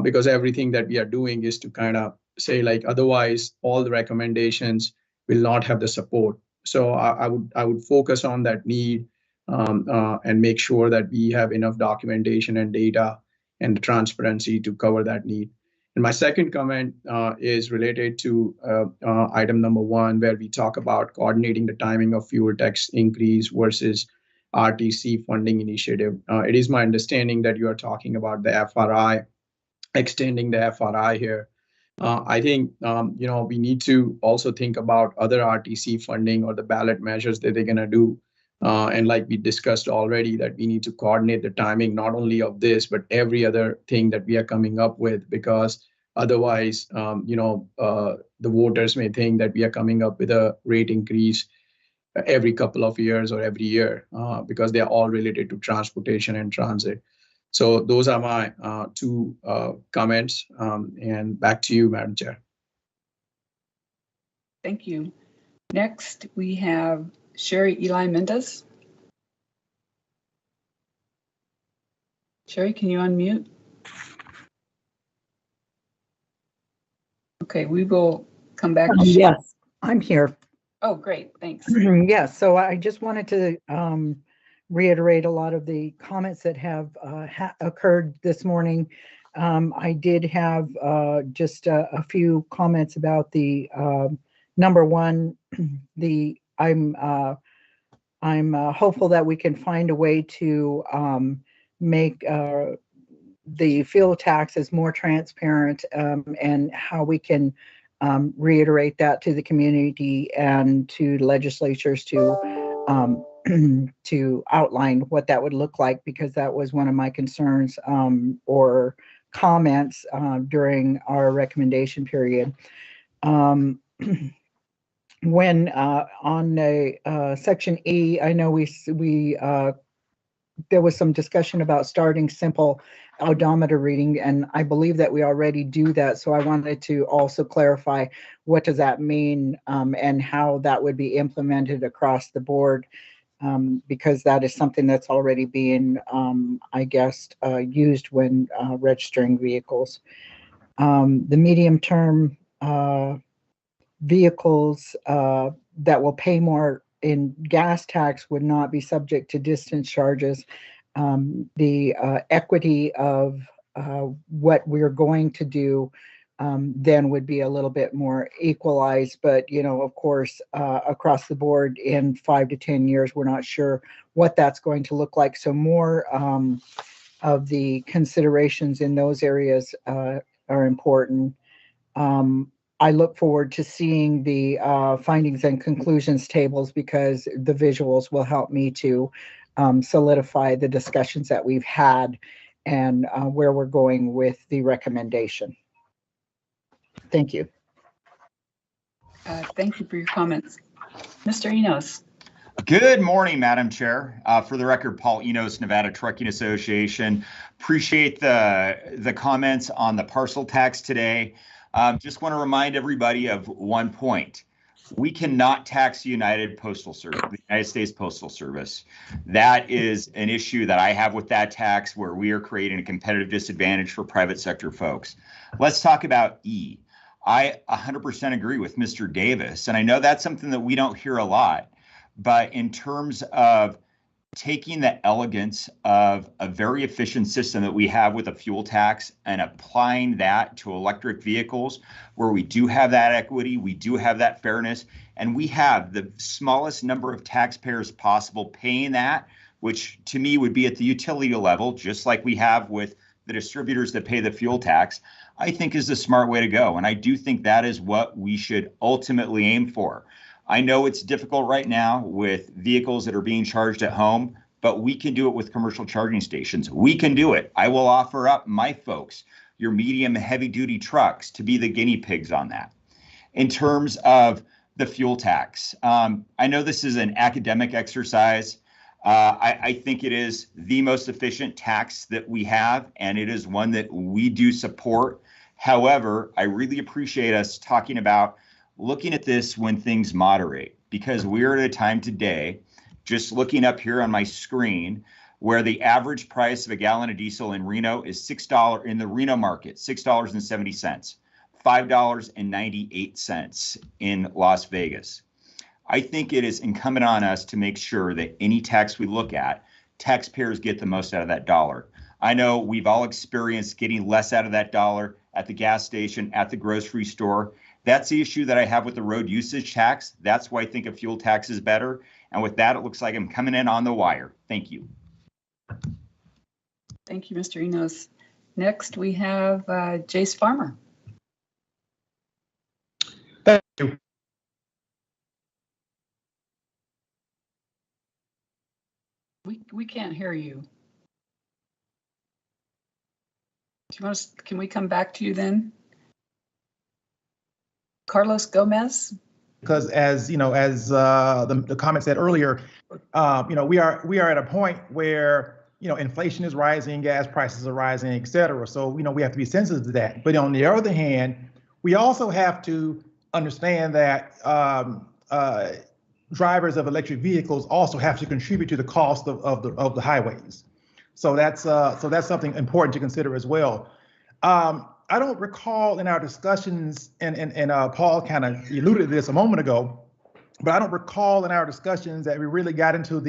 Because everything that we are doing is to kind of say, like, otherwise all the recommendations will not have the support. So I would focus on that need and make sure that we have enough documentation and data and the transparency to cover that need. And my second comment is related to item number 1, where we talk about coordinating the timing of fuel tax increase versus RTC funding initiative. It is my understanding that you are talking about the FRI, extending the FRI here. I think, we need to also think about other RTC funding or the ballot measures that they're going to do. And like we discussed already, that we need to coordinate the timing, not only of this, but every other thing that we are coming up with, because otherwise, the voters may think that we are coming up with a rate increase every couple of years or every year, because they are all related to transportation and transit. So those are my 2 comments, and back to you, Madam Chair. Thank you. Next, we have Sherry Eli Mendez. Sherry, can you unmute? Okay, we will come back to Sherry. Yes, I'm here. Oh, great, thanks. Yes, so I just wanted to reiterate a lot of the comments that have occurred this morning. I did have just a few comments about the number 1. I'm hopeful that we can find a way to make the fuel taxes more transparent, and how we can reiterate that to the community and to legislatures to to outline what that would look like, because that was one of my concerns or comments during our recommendation period. When on the section E, I know there was some discussion about starting simple odometer reading, and I believe that we already do that. So I wanted to also clarify, what does that mean, and how that would be implemented across the board, because that is something that's already being, I guess, used when registering vehicles. The medium-term vehicles that will pay more in gas tax would not be subject to distance charges. The equity of what we're going to do then would be a little bit more equalized, but of course, across the board in 5 to 10 years, we're not sure what that's going to look like. So more of the considerations in those areas are important. I look forward to seeing the findings and conclusions tables, because the visuals will help me to solidify the discussions that we've had and where we're going with the recommendation. Thank you. Thank you for your comments. Mr. Enos. Good morning, Madam Chair. For the record, Paul Enos, Nevada Trucking Association. Appreciate the comments on the parcel tax today. Just want to remind everybody of one point. We cannot tax the United States Postal Service. That is an issue that I have with that tax, where we are creating a competitive disadvantage for private sector folks. Let's talk about E. I 100% agree with Mr. Davis, and I know that's something that we don't hear a lot, but in terms of taking the elegance of a very efficient system that we have with a fuel tax and applying that to electric vehicles, where we do have that equity, we do have that fairness, and we have the smallest number of taxpayers possible paying that, which to me would be at the utility level, just like we have with the distributors that pay the fuel tax, I think is the smart way to go. And I do think that is what we should ultimately aim for. I know it's difficult right now with vehicles that are being charged at home, but we can do it with commercial charging stations. We can do it. I will offer up my folks, your medium heavy duty trucks, to be the guinea pigs on that. In terms of the fuel tax, I know this is an academic exercise. I think it is the most efficient tax that we have, and it is one that we do support. However, I really appreciate us talking about looking at this when things moderate, because we're at a time today, just looking up here on my screen, where the average price of a gallon of diesel in Reno is $6 in the Reno market, $6.70, $5.98 in Las Vegas. I think it is incumbent on us to make sure that any tax we look at, taxpayers get the most out of that dollar. I know we've all experienced getting less out of that dollar at the gas station, at the grocery store. That's the issue that I have with the road usage tax. That's why I think a fuel tax is better. And with that, it looks like I'm coming in on the wire. Thank you. Thank you, Mr. Enos. Next, we have Jace Farmer. Thank you. We can't hear you. Do you want us, can we come back to you then? Carlos Gomez? Because as you know, as the comment said earlier, we are at a point where inflation is rising, gas prices are rising, et cetera. So we have to be sensitive to that. But on the other hand, we also have to understand that drivers of electric vehicles also have to contribute to the cost of the highways. So that's something important to consider as well. I don't recall in our discussions, and Paul kind of alluded to this a moment ago, but I don't recall in our discussions that we really got into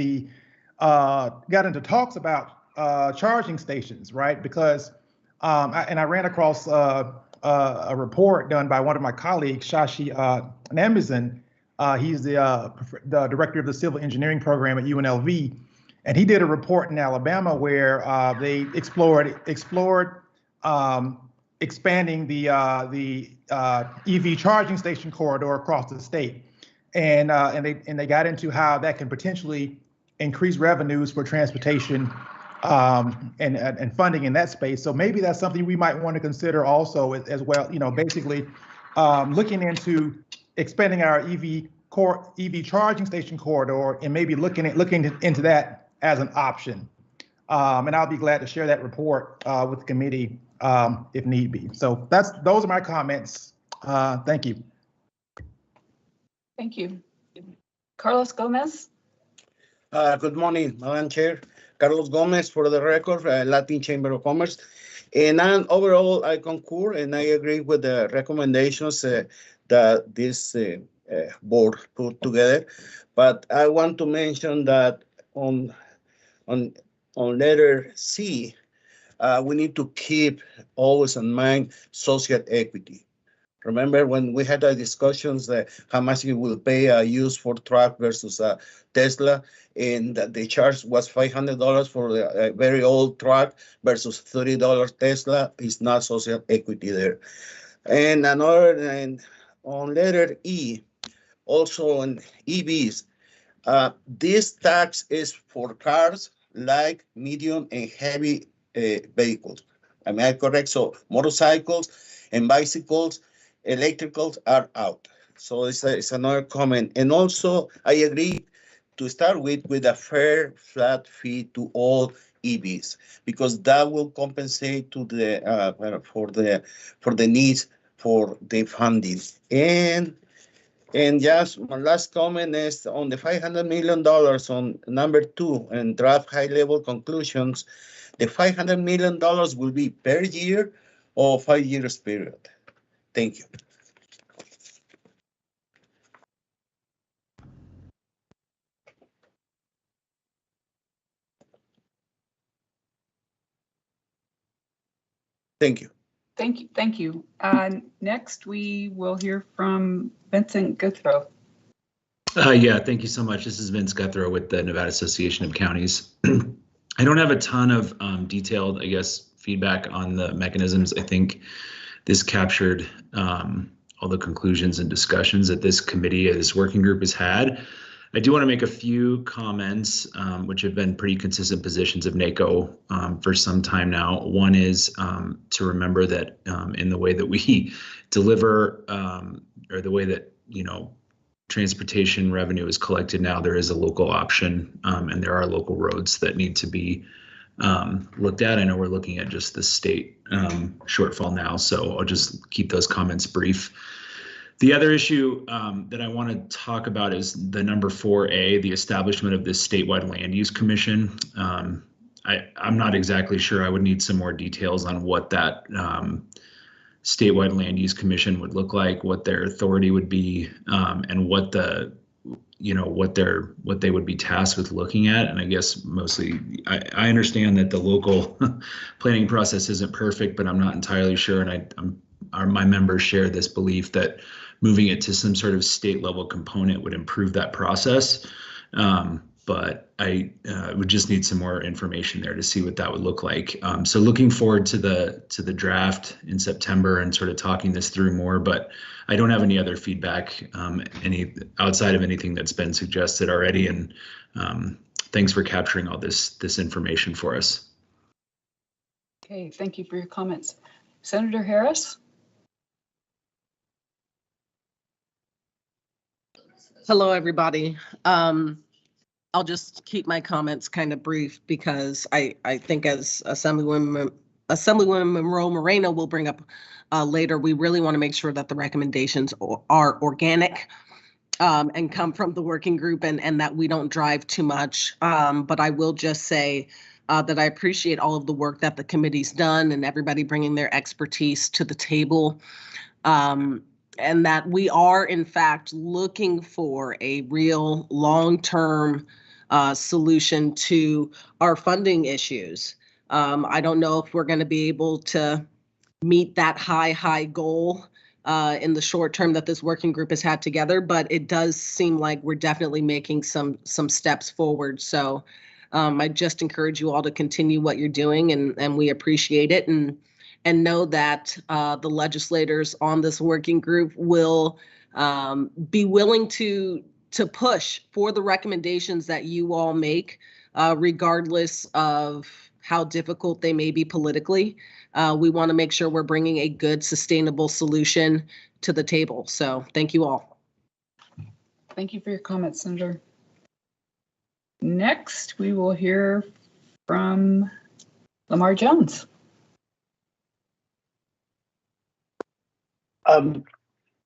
talks about charging stations, right? Because I ran across a report done by one of my colleagues, Shashi Namizan. He's the director of the civil engineering program at UNLV, and he did a report in Alabama where they explored expanding the EV charging station corridor across the state, and they got into how that can potentially increase revenues for transportation and funding in that space. So maybe that's something we might want to consider also as well. Basically looking into expanding our EV charging station corridor and maybe looking into that as an option. And I'll be glad to share that report with the committee if need be. So those are my comments. Thank you. Thank you. Carlos Gomez? Good morning, Madam Chair. Carlos Gomez, for the record, Latin Chamber of Commerce. And overall, I concur and I agree with the recommendations that this board put together. But I want to mention that on letter C, we need to keep always in mind social equity. Remember when we had the discussions how much you will pay a used Ford truck versus a Tesla, and the charge was $500 for a very old truck versus $30 Tesla. Is not social equity there. And on letter E, also on EVs, this tax is for cars, light, medium, and heavy vehicles. Am I correct? So motorcycles and bicycles, electricals are out. So it's another comment. And also, I agree to start with a fair flat fee to all EVs, because that will compensate to the for the needs for the funding. And just my last comment is on the $500 million on number 2 and draft high-level conclusions. The $500 million will be per year or 5 years period. Thank you. Thank you. Thank you. Next, we will hear from Vincent Guthrow. Yeah, thank you so much. This is Vince Guthrow with the Nevada Association of Counties. I don't have a ton of detailed, feedback on the mechanisms. I think this captured all the conclusions and discussions that this committee, this working group has had. I do want to make a few comments, which have been pretty consistent positions of NACO for some time now. One is to remember that in the way that we deliver, or the way that, transportation revenue is collected now, there is a local option, and there are local roads that need to be looked at. I know we're looking at just the state shortfall now, so I'll just keep those comments brief. The other issue that I want to talk about is the number 4A, the establishment of this statewide land use commission. I'm not exactly sure. I would need some more details on what that statewide land use commission would look like, what their authority would be, and what the what they would be tasked with looking at. And I guess mostly I understand that the local planning process isn't perfect, but I'm not entirely sure. And my members share this belief that moving it to some sort of state level component would improve that process. But I would just need some more information there to see what that would look like. So looking forward to the draft in September and sort of talking this through more, but I don't have any other feedback, any outside of anything that's been suggested already. And thanks for capturing all this information for us. Okay, thank you for your comments. Senator Harris? Hello, everybody. I'll just keep my comments kind of brief because I think as Assemblywoman Monroe Moreno will bring up later, we really want to make sure that the recommendations are organic and come from the working group and that we don't drive too much. But I will just say that I appreciate all of the work that the committee's done and everybody bringing their expertise to the table. And that we are, in fact, looking for a real long-term solution to our funding issues. I don't know if we're going to be able to meet that high goal in the short term that this working group has had together, but it does seem like we're definitely making some steps forward. So I just encourage you all to continue what you're doing, and we appreciate it. And know that the legislators on this working group will be willing to push for the recommendations that you all make, regardless of how difficult they may be politically. We want to make sure we're bringing a good, sustainable solution to the table. So thank you all. Thank you for your comments, Senator. Next, we will hear from Lamar Jones.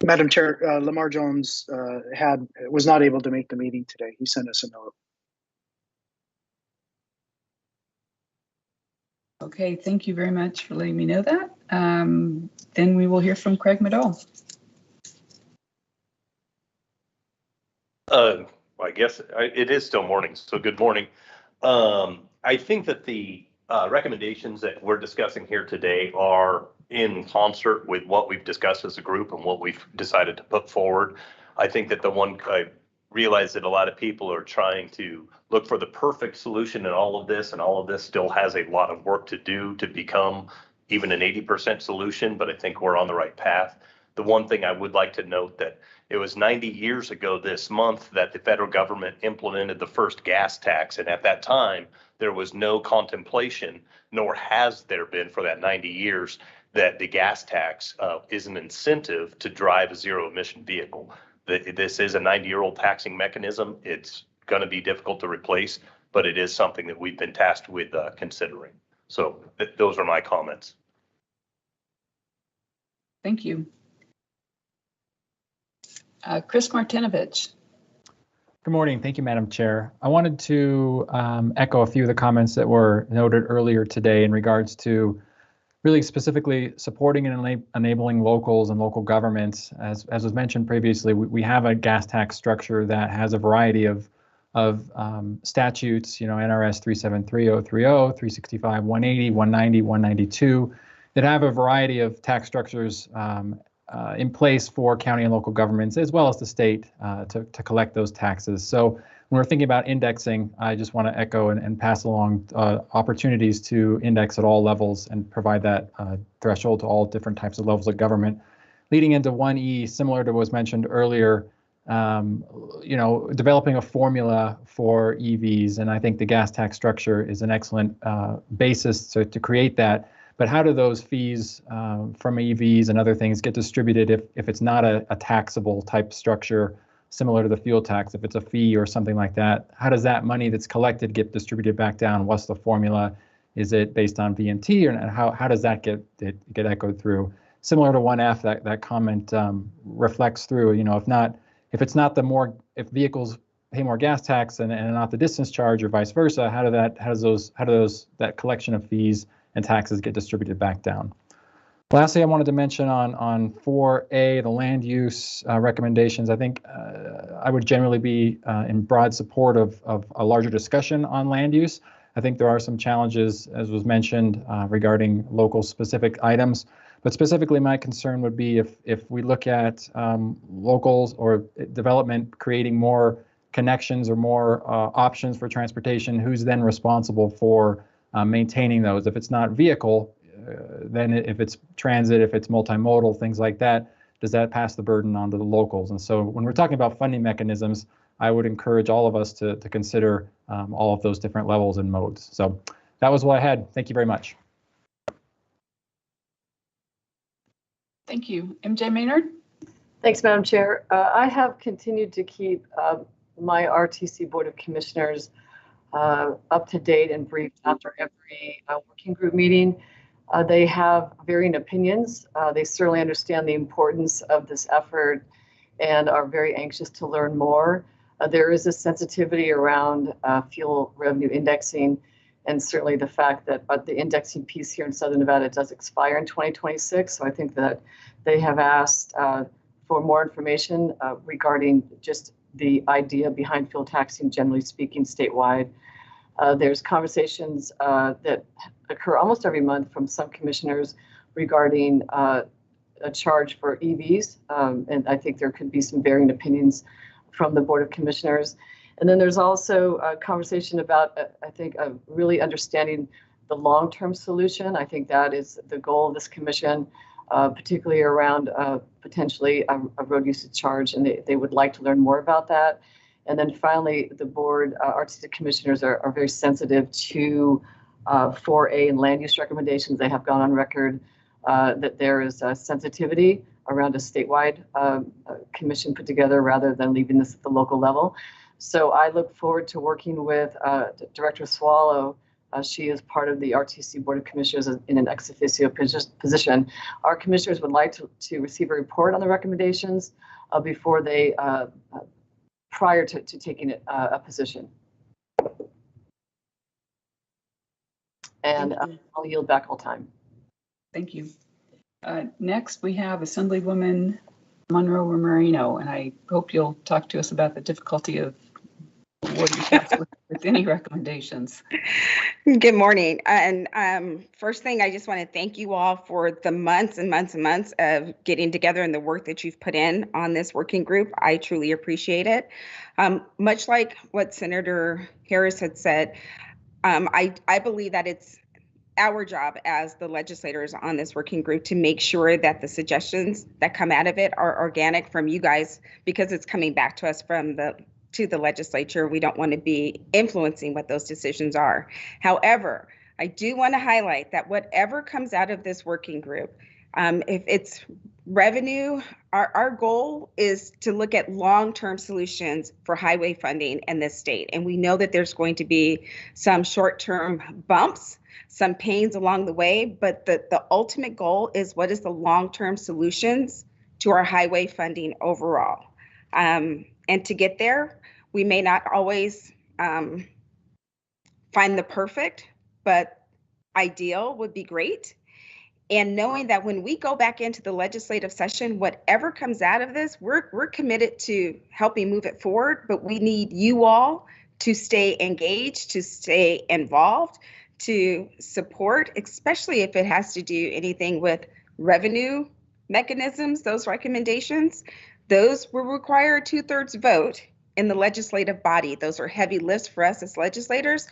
Madam Chair, Lamar Jones was not able to make the meeting today. He sent us a note. Okay, thank you very much for letting me know that. Then we will hear from Craig Madole. I guess it is still morning, so good morning. I think that the recommendations that we're discussing here today are in concert with what we've discussed as a group and what we've decided to put forward. I think that I realize that a lot of people are trying to look for the perfect solution in all of this, and all of this still has a lot of work to do to become even an 80% solution, but I think we're on the right path. The one thing I would like to note that it was 90 years ago this month that the federal government implemented the first gas tax, and at that time, there was no contemplation, nor has there been for that 90 years, that the gas tax is an incentive to drive a zero emission vehicle. This is a 90-year-old taxing mechanism. It's going to be difficult to replace, but it is something that we've been tasked with considering. So those are my comments. Thank you. Chris Martinovich. Good morning. Thank you, Madam Chair. I wanted to echo a few of the comments that were noted earlier today in regards to really specifically supporting and enabling locals and local governments. As was mentioned previously, we have a gas tax structure that has a variety of statutes, NRS 373030, 365, 180, 190, 192, that have a variety of tax structures in place for county and local governments, as well as the state, to collect those taxes. So when we're thinking about indexing, I just want to echo and pass along opportunities to index at all levels and provide that threshold to all different types of levels of government. Leading into 1E, similar to what was mentioned earlier, developing a formula for EVs, and I think the gas tax structure is an excellent basis to create that. But how do those fees from EVs and other things get distributed if it's not a taxable type structure similar to the fuel tax? If it's a fee or something like that, how does that money that's collected get distributed back down? What's the formula? Is it based on VMT, or how does that get echoed through? similar to 1F, that comment reflects through. You know, if vehicles pay more gas tax and not the distance charge, or vice versa, how does that collection of fees and taxes get distributed back down? Lastly, I wanted to mention on 4A, the land use recommendations. I think I would generally be in broad support of a larger discussion on land use. I think there are some challenges, as was mentioned, regarding local specific items. But specifically, my concern would be if we look at locals or development creating more connections or more options for transportation, who's then responsible for maintaining those? If it's not vehicle, then if it's transit, if it's multimodal, things like that, does that pass the burden on to the locals? And so when we're talking about funding mechanisms, I would encourage all of us to consider all of those different levels and modes. So that was what I had. Thank you very much. Thank you. MJ Maynard? Thanks, Madam Chair. I have continued to keep my RTC Board of Commissioners up to date and briefed after every working group meeting. They have varying opinions. They certainly understand the importance of this effort and are very anxious to learn more. There is a sensitivity around fuel revenue indexing, and certainly the fact that the indexing piece here in Southern Nevada does expire in 2026. So I think that they have asked for more information regarding just the idea behind fuel taxing, generally speaking, statewide. There's conversations that occur almost every month from some commissioners regarding a charge for EVs. And I think there could be some varying opinions from the Board of Commissioners. And then there's also a conversation about, I think, really understanding the long-term solution. I think that is the goal of this commission, particularly around potentially a road usage charge, and they would like to learn more about that. And then finally, the board, RTC commissioners are very sensitive to 4A and land use recommendations. They have gone on record that there is a sensitivity around a statewide commission put together rather than leaving this at the local level. So I look forward to working with Director Swallow. She is part of the RTC Board of Commissioners in an ex officio position. Our commissioners would like to receive a report on the recommendations before they prior to taking a position. And I'll yield back all time. Thank you. Next, we have Assemblywoman Monroe Moreno, and I hope you'll talk to us about the difficulty of awarding tax with any recommendations. Good morning. And first thing, I just want to thank you all for the months and months and months of getting together and the work that you've put in on this working group. I truly appreciate it. Much like what Senator Harris had said, I believe that it's our job as the legislators on this working group to make sure that the suggestions that come out of it are organic from you guys, because it's coming back to us from the legislature. We don't want to be influencing what those decisions are. However, I do want to highlight that whatever comes out of this working group, if it's revenue, our goal is to look at long-term solutions for highway funding in this state. And we know that there's going to be some short-term bumps, some pains along the way, but the ultimate goal is what is the long-term solutions to our highway funding overall. And to get there, we may not always find the perfect, but ideal would be great. And knowing that when we go back into the legislative session, whatever comes out of this, we're committed to helping move it forward, but we need you all to stay engaged, to stay involved, to support, especially if it has to do anything with revenue mechanisms, those recommendations. Those will require a 2/3 vote in the legislative body. Those are heavy lifts for us as legislators.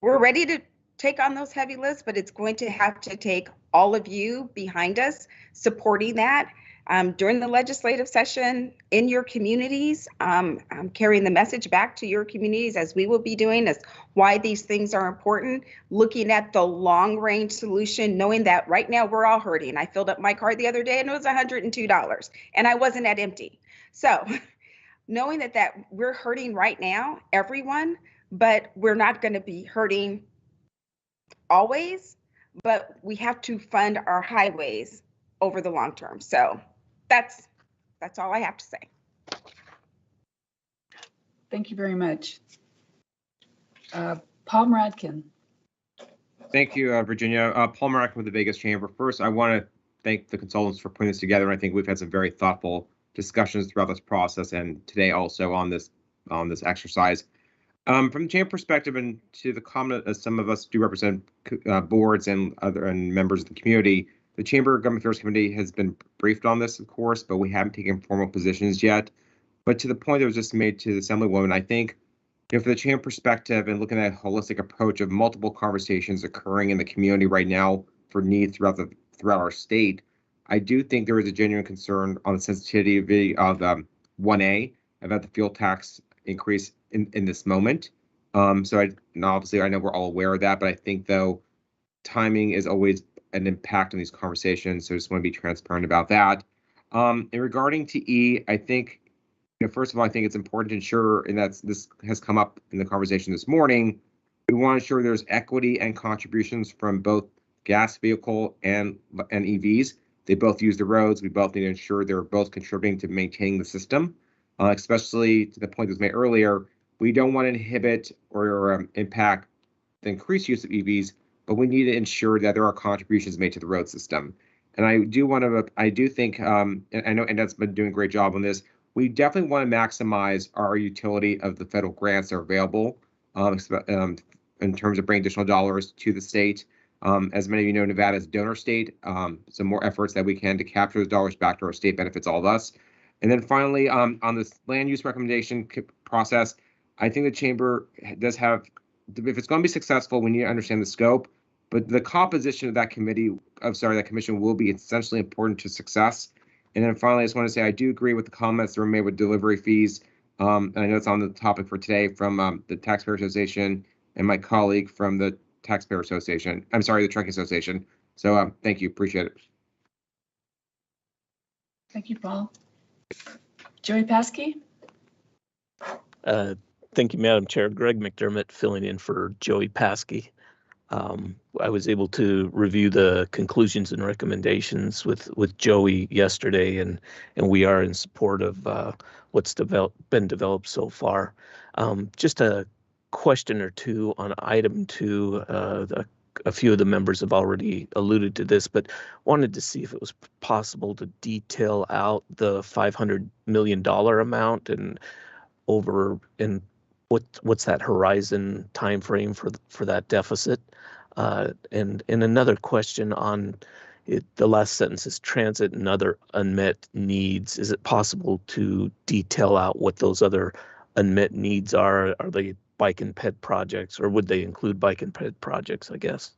We're ready to take on those heavy lifts, but it's going to have to take all of you behind us supporting that during the legislative session in your communities, carrying the message back to your communities, as we will be doing, as why these things are important, looking at the long range solution, knowing that right now we're all hurting. I filled up my car the other day and it was $102 and I wasn't at empty. So knowing that we're hurting right now, everyone, but we're not going to be hurting always, but we have to fund our highways over the long term. So that's all I have to say. Thank you very much. Paul Moradkin. Thank you, Virginia. Paul Moradkin with the Vegas Chamber. First, I want to thank the consultants for putting this together. I think we've had some very thoughtful discussions throughout this process, and today also on this exercise. From the chamber perspective, and to the comment, as some of us do represent boards and members of the community, the Chamber Government Affairs Committee has been briefed on this, of course, but we haven't taken formal positions yet. But to the point that was just made to the Assemblywoman, I think, for the chamber perspective and looking at a holistic approach of multiple conversations occurring in the community right now for needs throughout our state, I do think there is a genuine concern on the sensitivity of 1A about the fuel tax increase in this moment. So obviously I know we're all aware of that, but I think though timing is always an impact on these conversations. So I just want to be transparent about that. And regarding to E, I think, first of all, I think it's important to ensure, and this has come up in the conversation this morning, we want to ensure there's equity and contributions from both gas vehicle and EVs. They both use the roads. We both need to ensure they're both contributing to maintaining the system, especially to the point that was made earlier. We don't want to inhibit or impact the increased use of EVs, but we need to ensure that there are contributions made to the road system. And I do think, and I know NDOT's been doing a great job on this, we definitely want to maximize our utility of the federal grants that are available in terms of bringing additional dollars to the state. As many of you know, Nevada is a donor state, so more efforts that we can to capture those dollars back to our state benefits all of us. And then finally, on this land use recommendation process, I think the chamber does have, if it's going to be successful, we need to understand the scope, but the composition of that commission will be essentially important to success. And then finally, I just want to say I do agree with the comments that were made with delivery fees. And I know it's on the topic for today from the Taxpayer Association and my colleague from the Taxpayer Association. I'm sorry, the Trucking Association. So thank you, appreciate it. Thank you, Paul. Joey Paskey. Thank you, Madam Chair. Greg McDermott filling in for Joey Paskey. I was able to review the conclusions and recommendations with Joey yesterday, and we are in support of what's been developed so far. Just a question or two on item 2. A few of the members have already alluded to this, but wanted to see if it was possible to detail out the $500 million amount and what's that horizon timeframe for that deficit. And another question on it, the last sentence is transit and other unmet needs. Is it possible to detail out what those other unmet needs are? Are they bike and ped projects, or would they include bike and ped projects, I guess?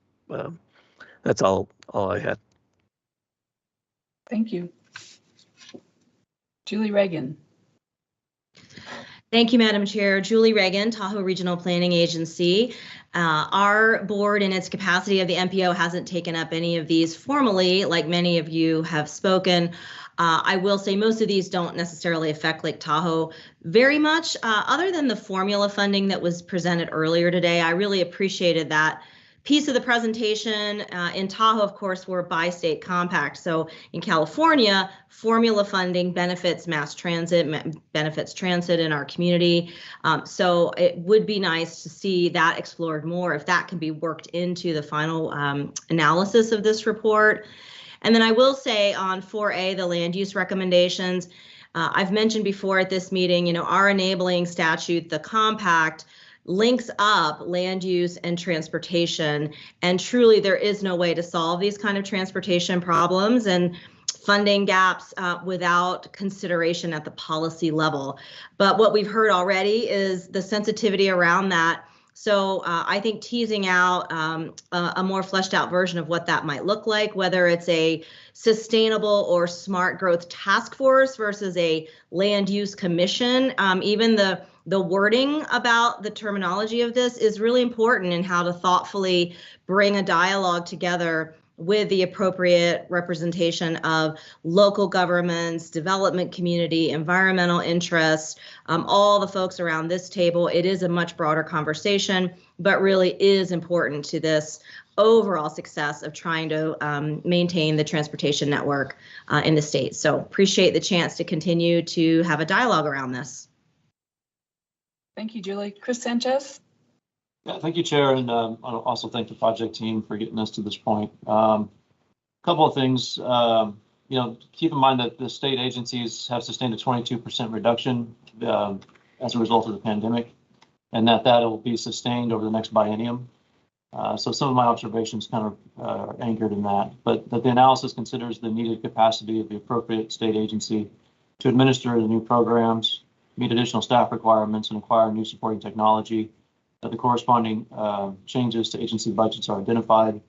That's all I had. Thank you. Julie Reagan. Thank you, Madam Chair. Julie Reagan, Tahoe Regional Planning Agency. Our board, in its capacity of the MPO, hasn't taken up any of these formally, like many of you have spoken. I will say most of these don't necessarily affect Lake Tahoe very much, other than the formula funding that was presented earlier today. I really appreciated that piece of the presentation. In Tahoe, of course, we're bi-state compact. So in California, formula funding benefits mass transit, benefits transit in our community. So it would be nice to see that explored more, if that can be worked into the final analysis of this report. And then I will say on 4A, the land use recommendations, I've mentioned before at this meeting, our enabling statute, the compact, links up land use and transportation. And truly, there is no way to solve these kind of transportation problems and funding gaps without consideration at the policy level. But what we've heard already is the sensitivity around that. So I think teasing out a more fleshed out version of what that might look like, whether it's a sustainable or smart growth task force versus a land use commission, even the wording about the terminology of this is really important in how to thoughtfully bring a dialogue together with the appropriate representation of local governments, development community, environmental interests, all the folks around this table. It is a much broader conversation, but really is important to this overall success of trying to maintain the transportation network in the state. So appreciate the chance to continue to have a dialogue around this. Thank you, Julie. Chris Sanchez. Yeah, thank you, Chair, and I'll also thank the project team for getting us to this point. A couple of things, keep in mind that the state agencies have sustained a 22% reduction as a result of the pandemic, and that will be sustained over the next biennium. So some of my observations kind of are anchored in that, but that the analysis considers the needed capacity of the appropriate state agency to administer the new programs, meet additional staff requirements, and acquire new supporting technology. That the corresponding changes to agency budgets are identified.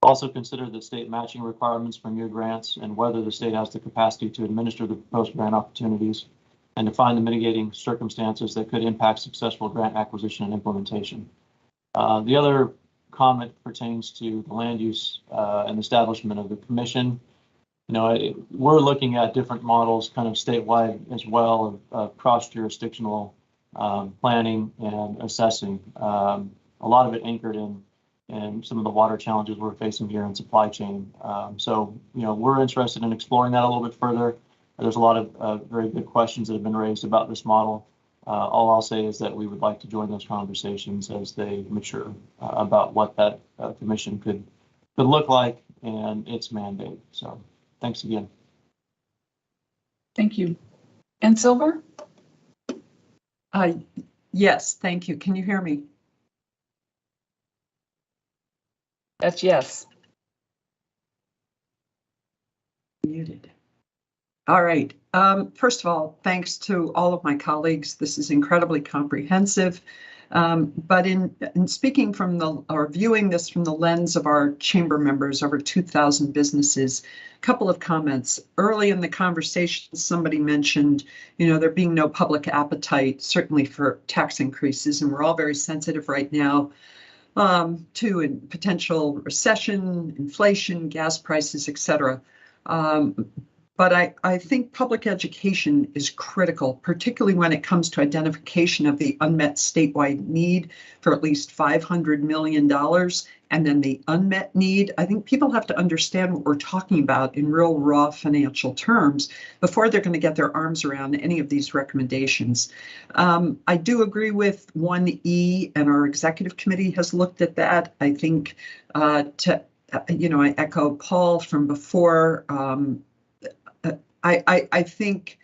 Also consider the state matching requirements for new grants and whether the state has the capacity to administer the proposed grant opportunities, and define the mitigating circumstances that could impact successful grant acquisition and implementation. The other comment pertains to the land use and establishment of the commission. We're looking at different models kind of statewide as well of cross-jurisdictional planning and assessing. A lot of it anchored in some of the water challenges we're facing here in supply chain. So we're interested in exploring that a little bit further. There's a lot of very good questions that have been raised about this model. All I'll say is that we would like to join those conversations as they mature about what that commission could look like and its mandate. So thanks again. Thank you. And Silver? Yes, thank you. Can you hear me? That's yes. Muted. All right. First of all, thanks to all of my colleagues. This is incredibly comprehensive. But in speaking from viewing this from the lens of our chamber members, over 2,000 businesses, a couple of comments. Early in the conversation, somebody mentioned, there being no public appetite, certainly for tax increases, and we're all very sensitive right now to potential recession, inflation, gas prices, et cetera. But I think public education is critical, particularly when it comes to identification of the unmet statewide need for at least $500 million, and then the unmet need. I think people have to understand what we're talking about in real raw financial terms before they're going to get their arms around any of these recommendations. I do agree with 1E, and our executive committee has looked at that. I think I echo Paul from before. I think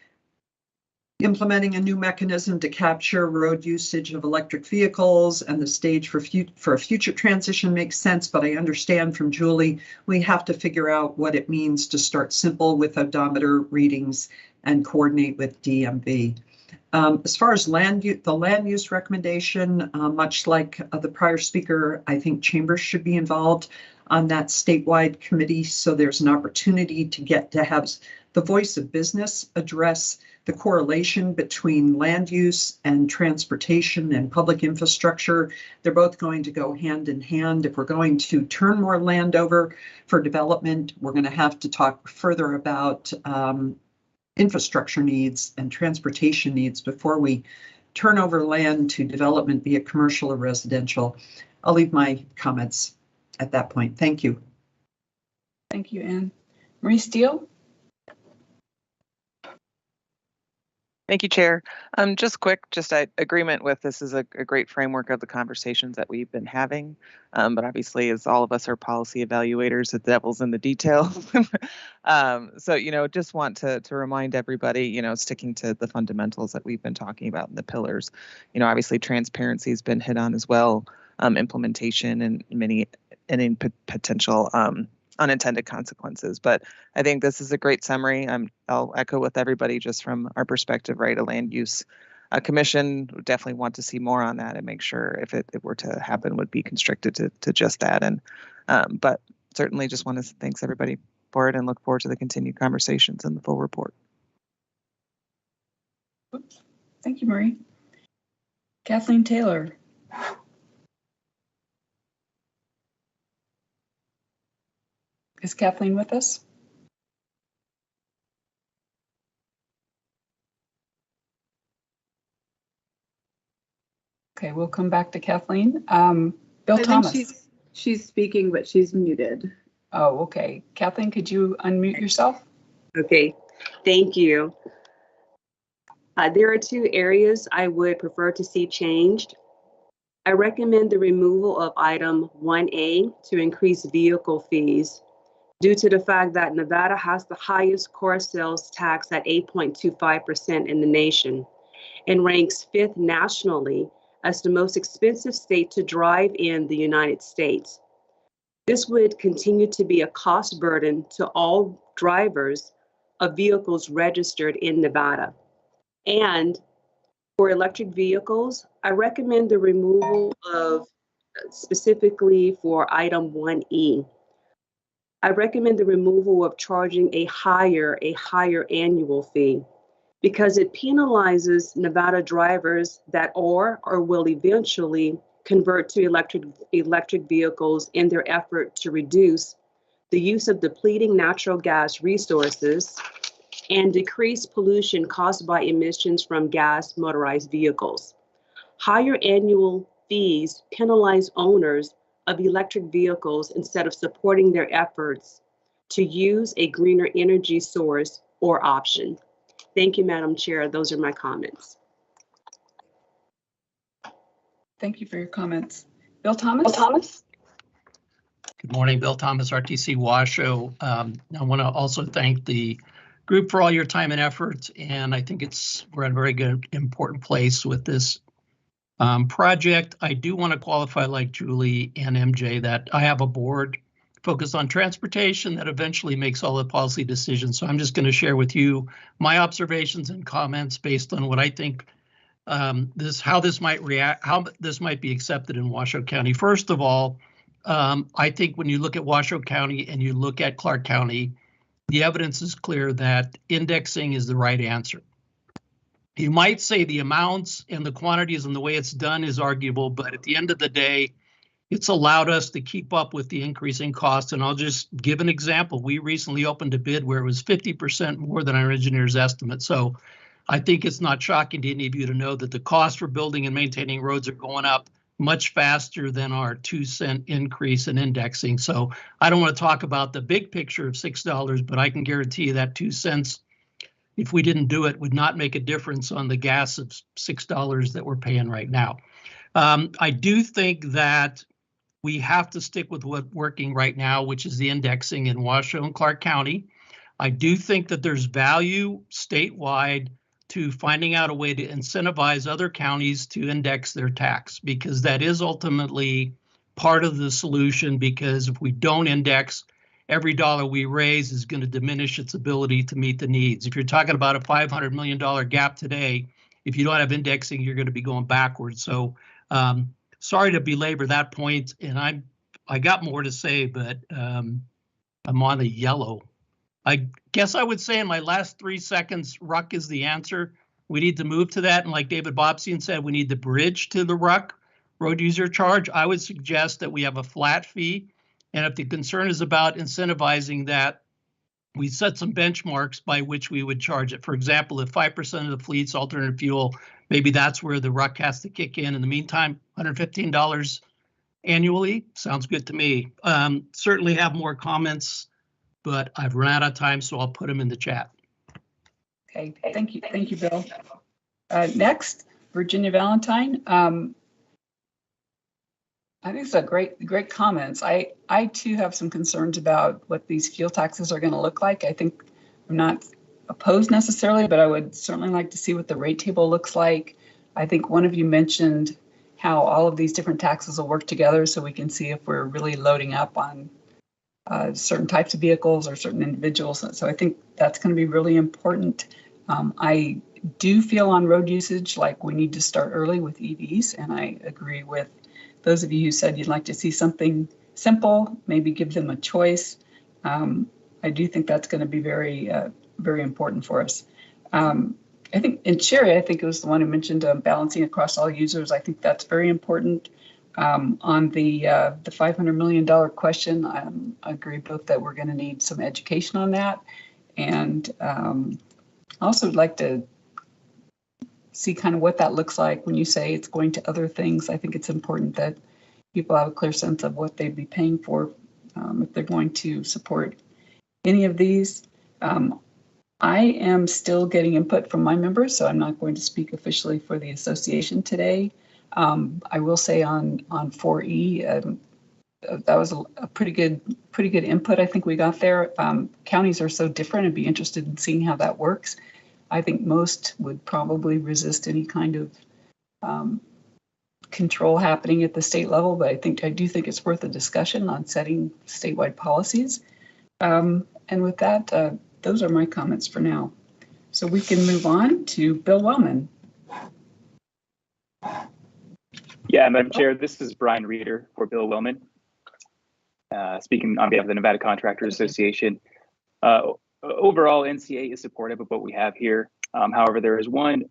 implementing a new mechanism to capture road usage of electric vehicles and the stage for a future transition makes sense, but I understand from Julie, we have to figure out what it means to start simple with odometer readings and coordinate with DMV. As far as the land use recommendation, much like the prior speaker, I think chambers should be involved on that statewide committee, so there's an opportunity to have the voice of business address the correlation between land use and transportation and public infrastructure. They're both going to go hand in hand. If we're going to turn more land over for development, we're going to have to talk further about infrastructure needs and transportation needs before we turn over land to development, be it commercial or residential. I'll leave my comments at that point. Thank you. Thank you, Anne. Marie Steele? Thank you, Chair. Just quick, agreement with this is a great framework of the conversations that we've been having. But obviously, as all of us are policy evaluators, the devil's in the details. So, just want to remind everybody, sticking to the fundamentals that we've been talking about in the pillars. Obviously, transparency has been hit on as well, implementation and any potential unintended consequences. But I think this is a great summary. I'll echo with everybody just from our perspective, right? A land use commission, would definitely want to see more on that and make sure if it were to happen would be constricted to just that. And but certainly just want to thank everybody for it and look forward to the continued conversations and the full report. Oops. Thank you, Marie. Kathleen Taylor. Is Kathleen with us? Okay, we'll come back to Kathleen. Bill Thomas. She's speaking, but she's muted. Oh, okay. Kathleen, could you unmute yourself? Okay, thank you. There are two areas I would prefer to see changed. I recommend the removal of item 1A to increase vehicle fees due to the fact that Nevada has the highest core sales tax at 8.25% in the nation and ranks 5th nationally as the most expensive state to drive in the United States. This would continue to be a cost burden to all drivers of vehicles registered in Nevada. And for electric vehicles, I recommend the removal of, specifically for item 1E, I recommend the removal of charging a higher annual fee because it penalizes Nevada drivers that are or will eventually convert to electric vehicles in their effort to reduce the use of depleting natural gas resources and decrease pollution caused by emissions from gas motorized vehicles. Higher annual fees penalize owners of electric vehicles instead of supporting their efforts to use a greener energy source or option. Thank you, Madam Chair. Those are my comments. Thank you for your comments. Bill Thomas? Good morning, Bill Thomas, RTC Washoe. I want to also thank the group for all your time and effort, and I think we're at a very good, important place with this project. I do want to qualify, like Julie and MJ, that I have a board focused on transportation that eventually makes all the policy decisions. So I'm just going to share with you my observations and comments based on what I think how this might be accepted in Washoe County. First of all, I think when you look at Washoe County and you look at Clark County, the evidence is clear that indexing is the right answer. You might say the amounts and the quantities and the way it's done is arguable, but at the end of the day, it's allowed us to keep up with the increasing costs. And I'll just give an example. We recently opened a bid where it was 50% more than our engineer's estimate. So I think it's not shocking to any of you to know that the cost for building and maintaining roads are going up much faster than our 2-cent increase in indexing. So I don't want to talk about the big picture of $6, but I can guarantee you that 2 cents, if we didn't do it, would not make a difference on the gas of $6 that we're paying right now. I do think that we have to stick with what's working right now, which is the indexing in Washoe and Clark County. I do think that there's value statewide to finding out a way to incentivize other counties to index their tax, because that is ultimately part of the solution, because if we don't index, every dollar we raise is going to diminish its ability to meet the needs. If you're talking about a $500 million gap today, if you don't have indexing, you're going to be going backwards. So sorry to belabor that point, and I got more to say, but I'm on a yellow. I guess I would say in my last 3 seconds, RUC is the answer. We need to move to that, and like David Bobstein said, we need to bridge to the RUC, road user charge. I would suggest that we have a flat fee, and if the concern is about incentivizing that, we set some benchmarks by which we would charge it. For example, if 5% of the fleet's alternative fuel, maybe that's where the RUC has to kick in. In the meantime, $115 annually sounds good to me. Certainly have more comments, but I've run out of time, so I'll put them in the chat. Okay, thank you, Bill. Next, Virginia Valentine. I think it's a great comments. I too have some concerns about what these fuel taxes are going to look like. I think I'm not opposed necessarily, but I would certainly like to see what the rate table looks like. I think one of you mentioned how all of these different taxes will work together, so we can see if we're really loading up on certain types of vehicles or certain individuals. So I think that's going to be really important. I do feel on road usage like we need to start early with EVs, and I agree with those of you who said you'd like to see something simple, maybe give them a choice. I do think that's going to be very, very important for us. I think, and Sherry, I think it was the one who mentioned balancing across all users. I think that's very important. On the $500 million question, I agree both that we're going to need some education on that. And I also would like to see kind of what that looks like when you say it's going to other things. I think it's important that people have a clear sense of what they'd be paying for if they're going to support any of these. I am still getting input from my members, so I'm not going to speak officially for the association today. I will say on 4E, that was a pretty good input I think we got there. Counties are so different. I'd be interested in seeing how that works. I think most would probably resist any kind of control happening at the state level, but I do think it's worth a discussion on setting statewide policies. And with that, those are my comments for now. So we can move on to Bill Wellman. Yeah, Madam Chair, this is Brian Reeder for Bill Wellman, speaking on behalf of the Nevada Contractors Association. Overall, NCA is supportive of what we have here. However, there is one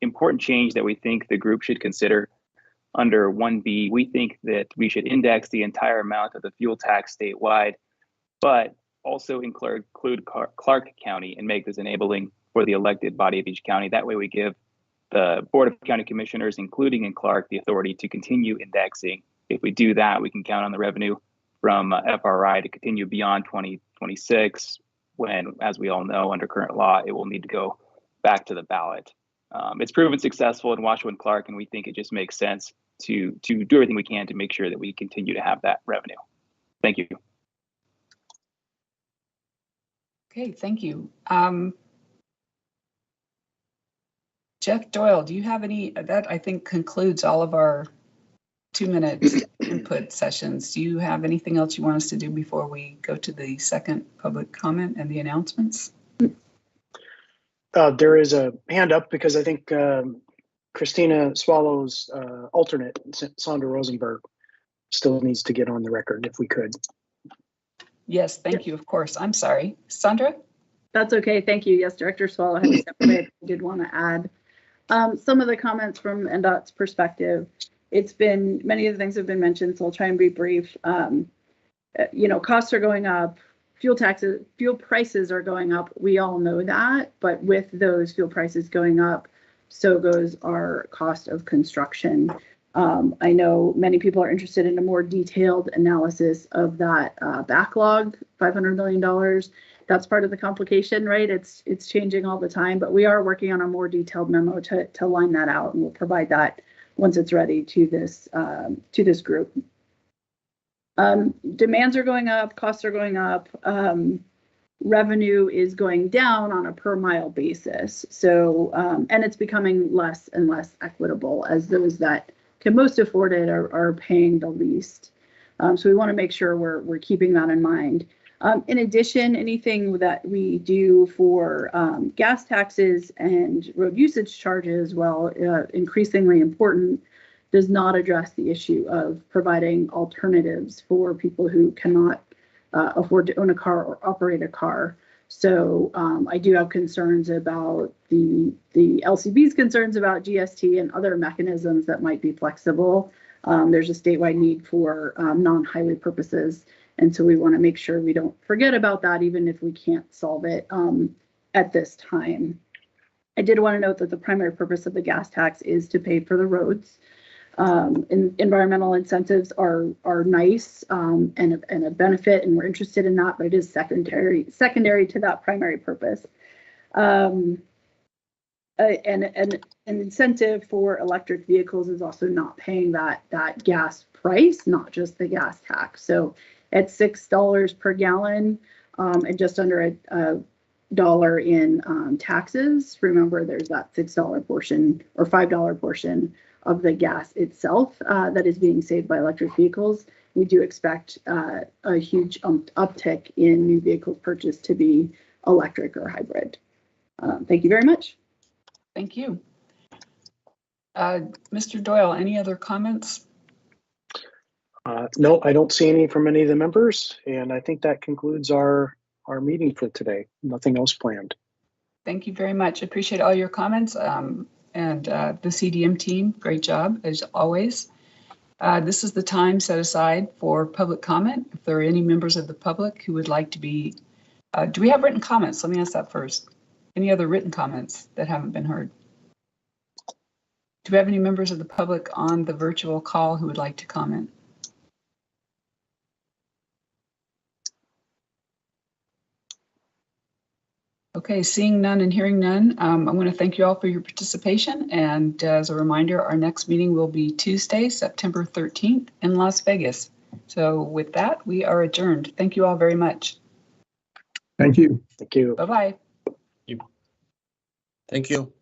important change that we think the group should consider. Under 1B, we think that we should index the entire amount of the fuel tax statewide, but also include Clark County and make this enabling for the elected body of each county. That way we give the Board of County Commissioners, including in Clark, the authority to continue indexing. If we do that, we can count on the revenue from FRI to continue beyond 2026, when, as we all know, under current law, it will need to go back to the ballot. It's proven successful in Washoe and Clark, and we think it just makes sense to do everything we can to make sure that we continue to have that revenue. Thank you. Okay, thank you. Jeff Doyle, do you have any, that I think concludes all of our 2-minute input sessions. Do you have anything else you want us to do before we go to the second public comment and the announcements? There is a hand up because I think Christina Swallow's alternate, Sandra Rosenberg, still needs to get on the record if we could. Yes, thank you, of course. I'm sorry. Sandra? That's okay, thank you. Yes, Director Swallow had to step away. I did want to add some of the comments from NDOT's perspective. It's been, many of the things have been mentioned, so I'll try and be brief. You know, costs are going up, fuel prices are going up. We all know that, but with those fuel prices going up, so goes our cost of construction. I know many people are interested in a more detailed analysis of that backlog, $500 million. That's part of the complication, right? It's changing all the time, but we are working on a more detailed memo to line that out, and we'll provide that once it's ready to this group. Demands are going up, costs are going up, revenue is going down on a per mile basis. So, and it's becoming less and less equitable as those that can most afford it are paying the least. So we want to make sure we're keeping that in mind. In addition, anything that we do for gas taxes and road usage charges, while increasingly important, does not address the issue of providing alternatives for people who cannot afford to own a car or operate a car. So I do have concerns about the LCB's concerns about GST and other mechanisms that might be flexible. There's a statewide need for non-highway purposes. And so we want to make sure we don't forget about that, even if we can't solve it at this time. I did want to note that the primary purpose of the gas tax is to pay for the roads. Environmental incentives are nice and a benefit, and we're interested in that, but it is secondary to that primary purpose. And an incentive for electric vehicles is also not paying that gas price, not just the gas tax. So at $6 per gallon and just under a dollar in taxes, remember there's that $6 portion or $5 portion of the gas itself that is being saved by electric vehicles. We do expect a huge uptick in new vehicle purchase to be electric or hybrid. Thank you very much. Thank you. Mr. Doyle, any other comments? No, I don't see any from any of the members, and I think that concludes our meeting for today. Nothing else planned. Thank you very much. Appreciate all your comments. And the CDM team, great job as always. This is the time set aside for public comment. If there are any members of the public who would like to be, do we have written comments? Let me ask that first. Any other written comments that haven't been heard? Do we have any members of the public on the virtual call who would like to comment? Okay, seeing none and hearing none, I want to thank you all for your participation. And as a reminder, our next meeting will be Tuesday, September 13th in Las Vegas. So with that, we are adjourned. Thank you all very much. Thank you. Thank you. Bye-bye. Thank you.